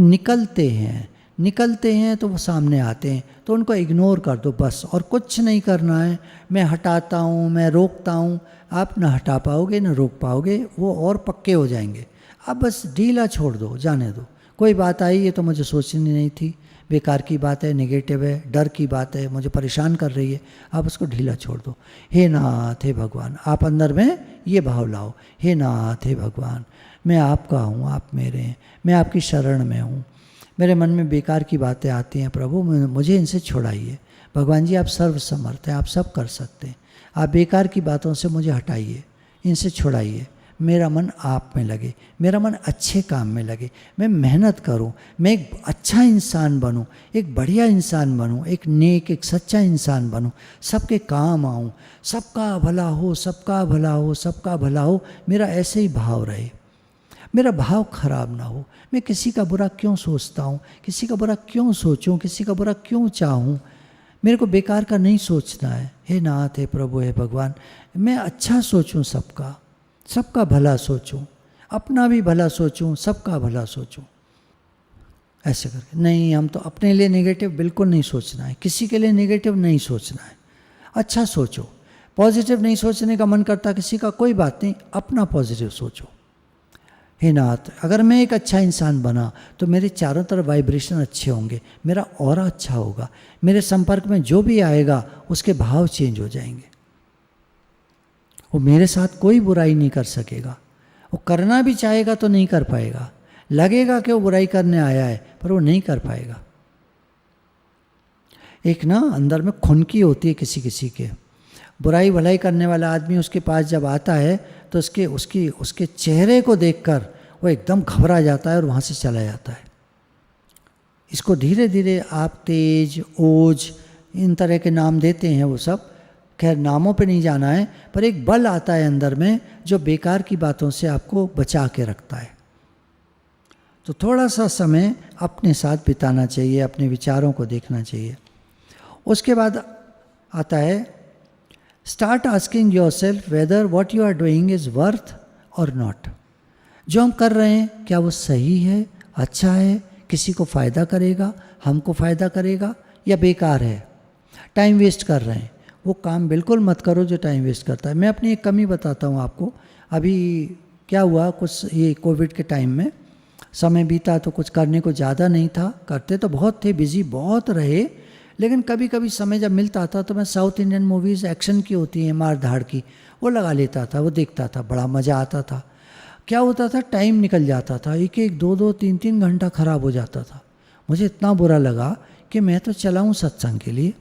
S1: निकलते हैं तो वो सामने आते हैं, तो उनको इग्नोर कर दो बस, और कुछ नहीं करना है। मैं हटाता हूँ, मैं रोकता हूँ, आप ना हटा पाओगे ना रोक पाओगे, वो और पक्के हो जाएंगे। आप बस ढीला छोड़ दो, जाने दो। कोई बात आई, ये तो मुझे सोचनी नहीं थी, बेकार की बात है, नेगेटिव है, डर की बात है, मुझे परेशान कर रही है, आप उसको ढीला छोड़ दो। हे नाथ, हे भगवान, आप अंदर में ये भाव लाओ, हे नाथ, हे भगवान, मैं आपका हूँ, आप मेरे हैं, मैं आपकी शरण में हूँ। मेरे मन में बेकार की बातें आती हैं, प्रभु मुझे इनसे छुड़ाइए। भगवान जी आप सर्वसमर्थ हैं, आप सब कर सकते हैं, आप बेकार की बातों से मुझे हटाइए, इनसे छुड़ाइए। मेरा मन आप में लगे, मेरा मन अच्छे काम में लगे, मैं मेहनत करूं, मैं एक अच्छा इंसान बनूं, एक बढ़िया इंसान बनूं, एक नेक, एक सच्चा इंसान बनूं, सबके काम आऊं, सबका भला हो, सबका भला हो, सबका भला हो, मेरा ऐसे ही भाव रहे, मेरा भाव खराब ना हो। मैं किसी का बुरा क्यों सोचता हूँ, किसी का बुरा क्यों सोचूं, किसी का बुरा क्यों चाहूँ, मेरे को बेकार का नहीं सोचना है। हे नाथ, हे प्रभु, हे भगवान, मैं अच्छा सोचूं, सबका सबका भला सोचूं, अपना भी भला सोचूं, सबका भला सोचूं। ऐसे करके नहीं, हम तो अपने लिए नेगेटिव बिल्कुल नहीं सोचना है, किसी के लिए नेगेटिव नहीं सोचना है। अच्छा सोचो, पॉजिटिव नहीं सोचने का मन करता किसी का, कोई बात नहीं, अपना पॉजिटिव सोचो। हे नाथ, अगर मैं एक अच्छा इंसान बना तो मेरे चारों तरफ वाइब्रेशन अच्छे होंगे, मेरा ऑरा अच्छा होगा, मेरे संपर्क में जो भी आएगा उसके भाव चेंज हो जाएंगे, वो मेरे साथ कोई बुराई नहीं कर सकेगा, वो करना भी चाहेगा तो नहीं कर पाएगा, लगेगा कि वो बुराई करने आया है पर वो नहीं कर पाएगा। एक ना अंदर में खुनकी होती है किसी किसी के, बुराई भलाई करने वाला आदमी उसके पास जब आता है तो उसके चेहरे को देखकर वो एकदम घबरा जाता है और वहाँ से चला जाता है। इसको धीरे धीरे आप तेज, ओज, इन तरह के नाम देते हैं, वो सब खैर नामों पे नहीं जाना है, पर एक बल आता है अंदर में जो बेकार की बातों से आपको बचा के रखता है। तो थोड़ा सा समय अपने साथ बिताना चाहिए, अपने विचारों को देखना चाहिए। उसके बाद आता है start asking yourself whether what you are doing is worth और नॉट। जो हम कर रहे हैं क्या वो सही है, अच्छा है, किसी को फ़ायदा करेगा, हमको फ़ायदा करेगा, या बेकार है, टाइम वेस्ट कर रहे हैं। वो काम बिल्कुल मत करो जो टाइम वेस्ट करता है। मैं अपनी एक कमी बताता हूँ आपको। अभी क्या हुआ, कुछ ये कोविड के टाइम में समय बीता तो कुछ करने को ज़्यादा नहीं था, करते तो बहुत थे, बिजी बहुत रहे, लेकिन कभी कभी समय जब मिलता था तो मैं साउथ इंडियन मूवीज़ एक्शन की होती हैं, मार धाड़ की, वो लगा लेता था, वो देखता था, बड़ा मज़ा आता था। क्या होता था, टाइम निकल जाता था, एक एक दो दो तीन तीन घंटा ख़राब हो जाता था। मुझे इतना बुरा लगा कि मैं तो चला हूँ सत्संग के लिए,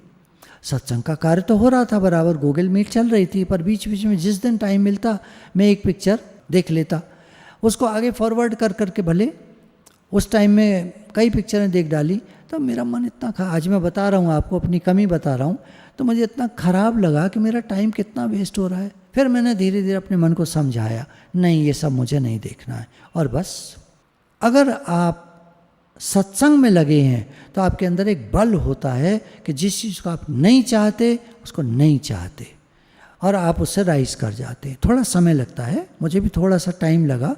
S1: सत्संग का कार्य तो हो रहा था बराबर, गूगल मीट चल रही थी, पर बीच बीच में जिस दिन टाइम मिलता मैं एक पिक्चर देख लेता, उसको आगे फॉरवर्ड कर करके भले उस टाइम में कई पिक्चरें देख डाली। तो मेरा मन इतना आज मैं बता रहा हूँ आपको, अपनी कमी बता रहा हूँ, तो मुझे इतना ख़राब लगा कि मेरा टाइम कितना वेस्ट हो रहा है। फिर मैंने धीरे धीरे अपने मन को समझाया, नहीं ये सब मुझे नहीं देखना है। और बस अगर आप सत्संग में लगे हैं तो आपके अंदर एक बल होता है कि जिस चीज़ को आप नहीं चाहते उसको नहीं चाहते और आप उससे राइज कर जाते हैं। थोड़ा समय लगता है, मुझे भी थोड़ा सा टाइम लगा,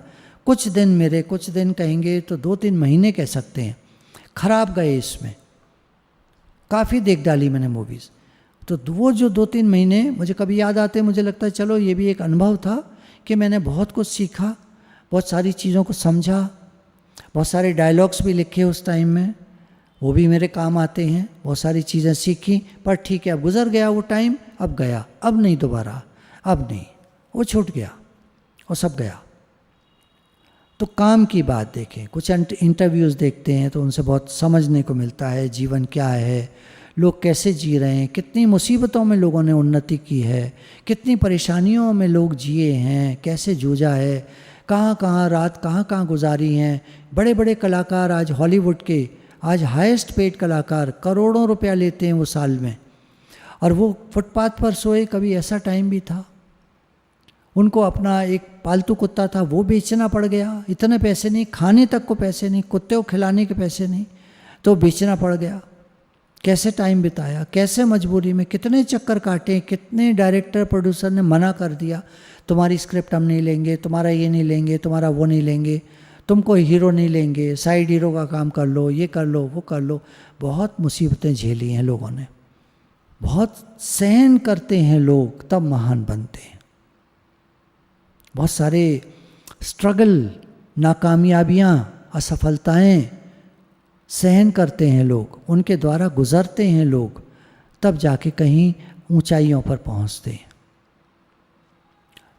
S1: कुछ दिन, मेरे कुछ दिन कहेंगे तो 2-3 महीने कह सकते हैं, खराब गए। इसमें काफ़ी देख डाली मैंने मूवीज़, तो वो जो 2-3 महीने मुझे कभी याद आते, मुझे लगता है चलो ये भी एक अनुभव था कि मैंने बहुत कुछ सीखा, बहुत सारी चीज़ों को समझा, बहुत सारे डायलॉग्स भी लिखे उस टाइम में, वो भी मेरे काम आते हैं, बहुत सारी चीज़ें सीखी। पर ठीक है, अब गुजर गया वो टाइम, अब गया, अब नहीं दोबारा, अब नहीं, वो छूट गया और सब गया। तो काम की बात देखें, कुछ इंटरव्यूज़ देखते हैं तो उनसे बहुत समझने को मिलता है, जीवन क्या है, लोग कैसे जी रहे हैं, कितनी मुसीबतों में लोगों ने उन्नति की है, कितनी परेशानियों में लोग जिए हैं, कैसे जूझा है, कहाँ कहाँ रात कहाँ कहाँ गुजारी हैं। बड़े बड़े कलाकार आज हॉलीवुड के, आज हाईएस्ट पेड कलाकार करोड़ों रुपया लेते हैं वो साल में, और वो फुटपाथ पर सोए। कभी ऐसा टाइम भी था, उनको अपना एक पालतू कुत्ता था वो बेचना पड़ गया, इतने पैसे नहीं, खाने तक को पैसे नहीं, कुत्ते को खिलाने के पैसे नहीं, तो बेचना पड़ गया। कैसे टाइम बिताया, कैसे मजबूरी में, कितने चक्कर काटे, कितने डायरेक्टर प्रोड्यूसर ने मना कर दिया, तुम्हारी स्क्रिप्ट हम नहीं लेंगे, तुम्हारा ये नहीं लेंगे, तुम्हारा वो नहीं लेंगे, तुमको हीरो नहीं लेंगे, साइड हीरो का काम कर लो, ये कर लो, वो कर लो। बहुत मुसीबतें झेली हैं लोगों ने, बहुत सहन करते हैं लोग, तब महान बनते हैं। बहुत सारे स्ट्रगल, नाकामयाबियाँ, असफलताएं सहन करते हैं लोग, उनके द्वारा गुजरते हैं लोग, तब जाके कहीं ऊंचाइयों पर पहुंचते हैं।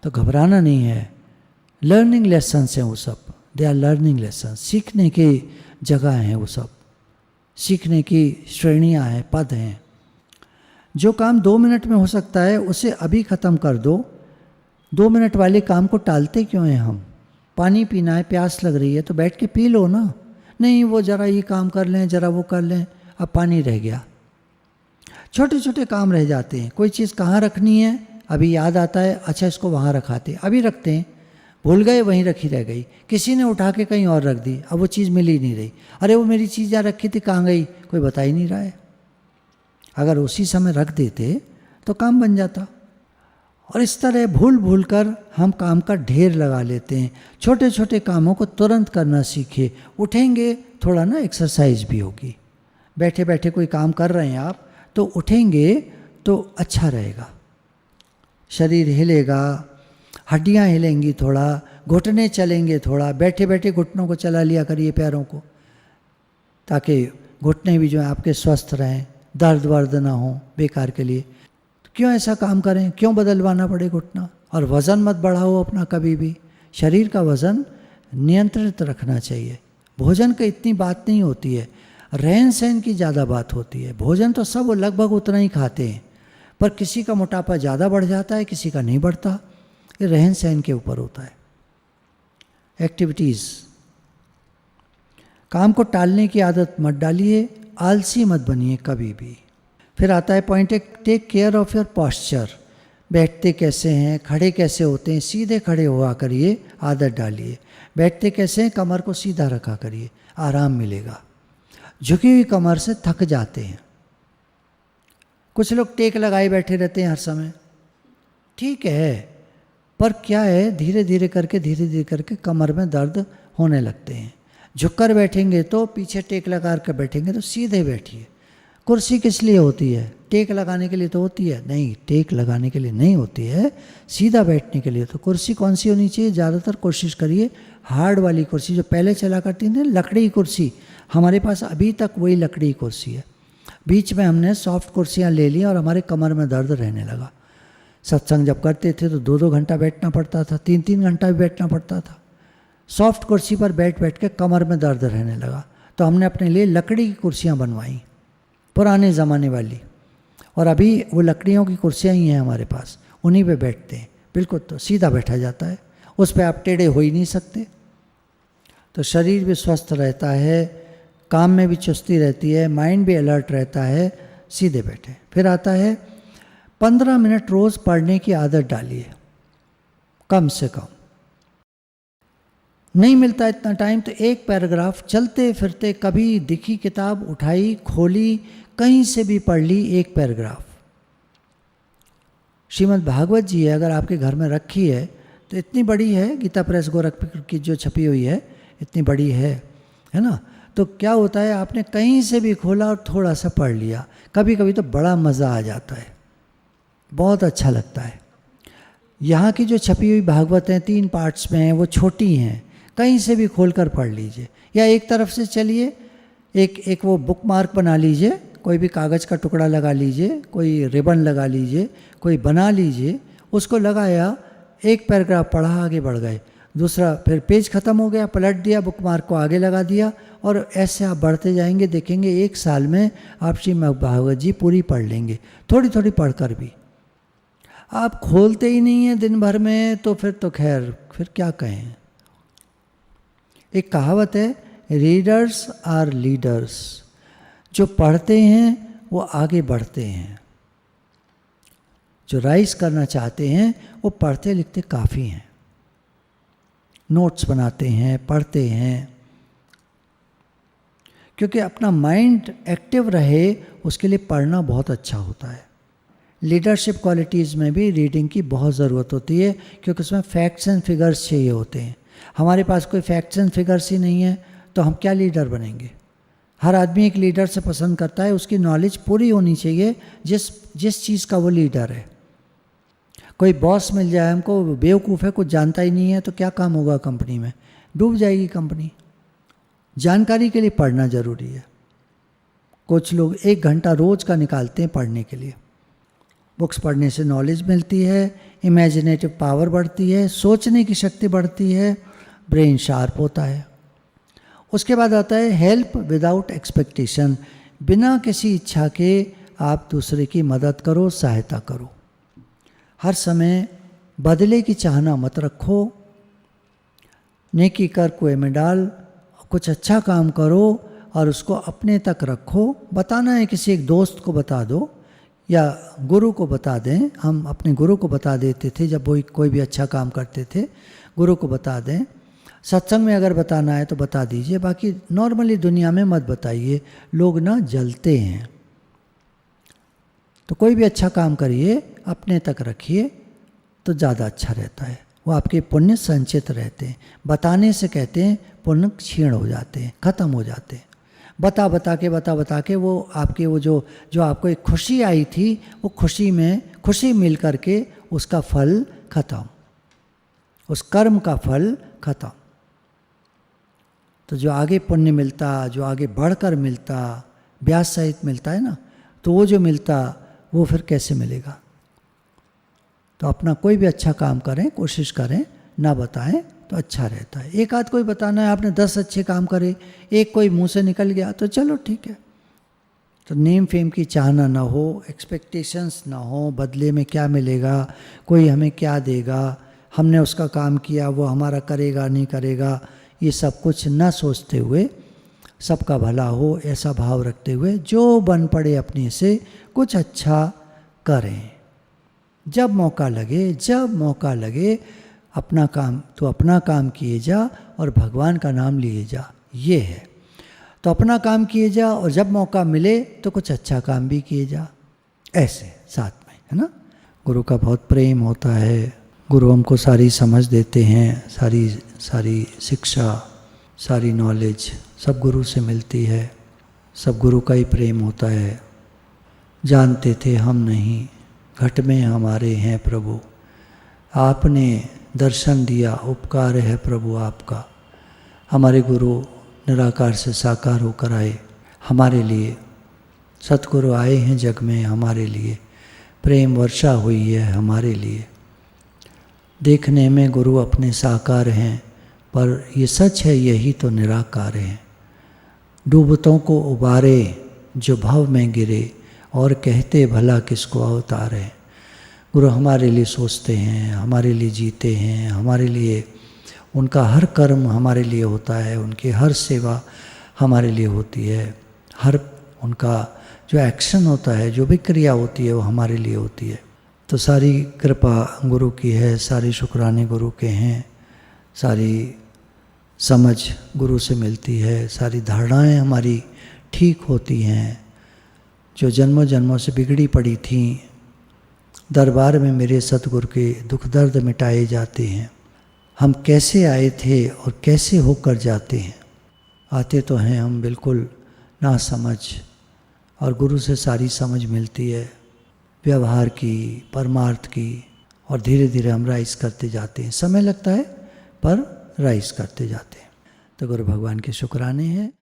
S1: तो घबराना नहीं है, लर्निंग लेसन्स हैं वो सब, दे आर लर्निंग लेसन्स, सीखने की जगह हैं वो सब, सीखने की श्रेणियां हैं, पद हैं। जो काम 2 मिनट में हो सकता है उसे अभी ख़त्म कर दो, 2 मिनट वाले काम को टालते क्यों हैं हम? पानी पीना है, प्यास लग रही है तो बैठ के पी लो ना। नहीं, वो ज़रा ये काम कर लें, ज़रा वो कर लें, अब पानी रह गया। छोटे छोटे काम रह जाते हैं। कोई चीज़ कहाँ रखनी है, अभी याद आता है, अच्छा इसको वहाँ रखाते, अभी रखते हैं, भूल गए, वहीं रखी रह गई। किसी ने उठा के कहीं और रख दी, अब वो चीज़ मिल ही नहीं रही। अरे वो मेरी चीज़ यहाँ रखी थी, कहाँ गई, कोई बता ही नहीं रहा है। अगर उसी समय रख देते तो काम बन जाता। और इस तरह भूल भूल कर हम काम का ढेर लगा लेते हैं। छोटे छोटे कामों को तुरंत करना सीखिए। उठेंगे, थोड़ा ना एक्सरसाइज भी होगी। बैठे बैठे कोई काम कर रहे हैं आप, तो उठेंगे तो अच्छा रहेगा, शरीर हिलेगा, हड्डियाँ हिलेंगी, थोड़ा घुटने चलेंगे, थोड़ा बैठे बैठे घुटनों को चला लिया करिए, पैरों को, ताकि घुटने भी जो है आपके स्वस्थ रहें, दर्द वर्द ना हो बेकार के लिए। क्यों ऐसा काम करें, क्यों बदलवाना पड़े घुटना? और वज़न मत बढ़ाओ अपना कभी भी। शरीर का वज़न नियंत्रित रखना चाहिए। भोजन की इतनी बात नहीं होती है, रहन सहन की ज़्यादा बात होती है। भोजन तो सब लगभग उतना ही खाते हैं, पर किसी का मोटापा ज़्यादा बढ़ जाता है, किसी का नहीं बढ़ता। ये रहन सहन के ऊपर होता है। एक्टिविटीज़, काम को टालने की आदत मत डालिए, आलसी मत बनिए कभी भी। फिर आता है पॉइंट एक, take care of your posture. बैठते कैसे हैं, खड़े कैसे होते हैं, सीधे खड़े हुआ करिए, आदत डालिए। बैठते कैसे हैं, कमर को सीधा रखा करिए, आराम मिलेगा। झुकी हुई कमर से थक जाते हैं। कुछ लोग टेक लगाए बैठे रहते हैं हर समय, ठीक है, पर क्या है, धीरे धीरे करके कमर में दर्द होने लगते हैं। झुककर बैठेंगे तो, पीछे टेक लगा कर बैठेंगे तो सीधे बैठिए। कुर्सी किस लिए होती है? टेक लगाने के लिए तो होती है? नहीं, टेक लगाने के लिए नहीं होती है, सीधा बैठने के लिए। तो कुर्सी कौन सी होनी चाहिए? ज़्यादातर कोशिश करिए हार्ड वाली कुर्सी, जो पहले चला करती थी, लकड़ी कुर्सी। हमारे पास अभी तक वही लकड़ी कुर्सी है। बीच में हमने सॉफ्ट कुर्सियाँ ले ली और हमारे कमर में दर्द रहने लगा। सत्संग जब करते थे तो 2-2 घंटा बैठना पड़ता था, 3-3 घंटा भी बैठना पड़ता था। सॉफ्ट कुर्सी पर बैठ बैठ के कमर में दर्द रहने लगा, तो हमने अपने लिए लकड़ी की कुर्सियाँ बनवाई, पुराने ज़माने वाली। और अभी वो लकड़ियों की कुर्सियाँ ही हैं हमारे पास, उन्हीं पे बैठते हैं। बिल्कुल तो सीधा बैठा जाता है, उस पर आप टेढ़े हो ही नहीं सकते। तो शरीर भी स्वस्थ रहता है, काम में भी चुस्ती रहती है, माइंड भी अलर्ट रहता है, सीधे बैठे। फिर आता है 15 मिनट रोज़ पढ़ने की आदत डालिए, कम से कम। नहीं मिलता इतना टाइम तो एक पैराग्राफ चलते फिरते, कभी दिखी किताब उठाई, खोली, कहीं से भी पढ़ ली एक पैराग्राफ। श्रीमद् भागवत जी है, अगर आपके घर में रखी है तो इतनी बड़ी है, गीता प्रेस गोरखपुर की जो छपी हुई है इतनी बड़ी है ना। तो क्या होता है, आपने कहीं से भी खोला और थोड़ा सा पढ़ लिया, कभी कभी तो बड़ा मज़ा आ जाता है, बहुत अच्छा लगता है। यहाँ की जो छपी हुई भागवत हैं 3 पार्ट्स में हैं, वो छोटी हैं, कहीं से भी खोल कर पढ़ लीजिए। या एक तरफ से चलिए, एक वो बुक मार्क बना लीजिए, कोई भी कागज़ का टुकड़ा लगा लीजिए, कोई रिबन लगा लीजिए, कोई बना लीजिए, उसको लगाया, एक पैराग्राफ पढ़ा, आगे बढ़ गए। दूसरा, फिर पेज ख़त्म हो गया, पलट दिया, बुक मार्क को आगे लगा दिया, और ऐसे आप बढ़ते जाएंगे। देखेंगे 1 साल में आप श्रीमद् भागवत जी पूरी पढ़ लेंगे, थोड़ी थोड़ी पढ़कर भी। आप खोलते ही नहीं हैं दिन भर में, तो फिर तो खैर, फिर क्या कहें। एक कहावत है, रीडर्स आर लीडर्स। जो पढ़ते हैं वो आगे बढ़ते हैं, जो राइज करना चाहते हैं वो पढ़ते लिखते काफ़ी हैं, नोट्स बनाते हैं, पढ़ते हैं। क्योंकि अपना माइंड एक्टिव रहे उसके लिए पढ़ना बहुत अच्छा होता है। लीडरशिप क्वालिटीज़ में भी रीडिंग की बहुत ज़रूरत होती है, क्योंकि उसमें फैक्ट्स एंड फिगर्स चाहिए होते हैं। हमारे पास कोई फैक्ट्स एंड फिगर्स ही नहीं है तो हम क्या लीडर बनेंगे। हर आदमी एक लीडर से पसंद करता है, उसकी नॉलेज पूरी होनी चाहिए जिस चीज़ का वो लीडर है। कोई बॉस मिल जाए हमको, बेवकूफ़ है, कुछ जानता ही नहीं है, तो क्या काम होगा कंपनी में, डूब जाएगी कंपनी। जानकारी के लिए पढ़ना ज़रूरी है। कुछ लोग 1 घंटा रोज़ का निकालते हैं पढ़ने के लिए। बुक्स पढ़ने से नॉलेज मिलती है, इमेजिनेटिव पावर बढ़ती है, सोचने की शक्ति बढ़ती है, ब्रेन शार्प होता है। उसके बाद आता है हेल्प विदाउट एक्सपेक्टेशन। बिना किसी इच्छा के आप दूसरे की मदद करो, सहायता करो। हर समय बदले की चाहना मत रखो, नेकी कर कुएं में डाल, कुछ अच्छा काम करो और उसको अपने तक रखो। बताना है किसी एक दोस्त को बता दो या गुरु को बता दें। हम अपने गुरु को बता देते थे जब वो कोई भी अच्छा काम करते थे, गुरु को बता दें। सत्संग में अगर बताना है तो बता दीजिए, बाकी नॉर्मली दुनिया में मत बताइए, लोग ना जलते हैं। तो कोई भी अच्छा काम करिए, अपने तक रखिए तो ज़्यादा अच्छा रहता है। वो आपके पुण्य संचित रहते हैं। बताने से कहते हैं पुण्य क्षीण हो जाते हैं, खत्म हो जाते हैं। बता के वो आपके वो जो आपको एक खुशी आई थी, वो खुशी मिल करके उसका फल खत्म, उस कर्म का फल खत्म। तो जो आगे पुण्य मिलता, जो आगे बढ़कर मिलता, ब्याज सहित मिलता है ना, तो वो जो मिलता वो फिर कैसे मिलेगा। तो अपना कोई भी अच्छा काम करें, कोशिश करें, ना बताएं तो अच्छा रहता है। एक आध कोई बताना है, आपने 10 अच्छे काम करे, एक कोई मुंह से निकल गया तो चलो ठीक है। तो नेम फेम की चाहना ना हो, एक्सपेक्टेशंस ना हो, बदले में क्या मिलेगा, कोई हमें क्या देगा, हमने उसका काम किया वो हमारा करेगा नहीं करेगा, ये सब कुछ ना सोचते हुए, सबका भला हो ऐसा भाव रखते हुए जो बन पड़े अपने से कुछ अच्छा करें। जब मौका लगे अपना काम किए जा और भगवान का नाम लिए जा, ये है। तो अपना काम किए जा और जब मौका मिले तो कुछ अच्छा काम भी किए जा, ऐसे साथ में, है ना। गुरु का बहुत प्रेम होता है, गुरु हमको सारी समझ देते हैं, सारी शिक्षा, सारी नॉलेज सब गुरु से मिलती है, सब गुरु का ही प्रेम होता है। जानते थे हम नहीं, घट में हमारे हैं प्रभु, आपने दर्शन दिया, उपकार है प्रभु आपका। हमारे गुरु निराकार से साकार होकर आए हमारे लिए, सतगुरु आए हैं जग में हमारे लिए, प्रेम वर्षा हुई है हमारे लिए। देखने में गुरु अपने साकार हैं, पर ये सच है यही तो निराकार हैं। डूबतों को उबारे जो भव में गिरे, और कहते भला किसको अवतार है। गुरु हमारे लिए सोचते हैं, हमारे लिए जीते हैं, हमारे लिए उनका हर कर्म हमारे लिए होता है, उनकी हर सेवा हमारे लिए होती है, हर उनका जो एक्शन होता है, जो भी क्रिया होती है वो हमारे लिए होती है। तो सारी कृपा गुरु की है, सारे शुक्राने गुरु के हैं, सारी समझ गुरु से मिलती है, सारी धारणाएं हमारी ठीक होती हैं। जो जन्मों जन्मों से बिगड़ी पड़ी थीं, दरबार में मेरे सतगुरु के दुख दर्द मिटाए जाते हैं। हम कैसे आए थे और कैसे होकर जाते हैं। आते तो हैं हम बिल्कुल ना समझ, और गुरु से सारी समझ मिलती है, व्यवहार की, परमार्थ की, और धीरे धीरे हम राइज करते जाते हैं। समय लगता है पर राइज करते जाते हैं। तो गुरु भगवान के शुक्राने हैं।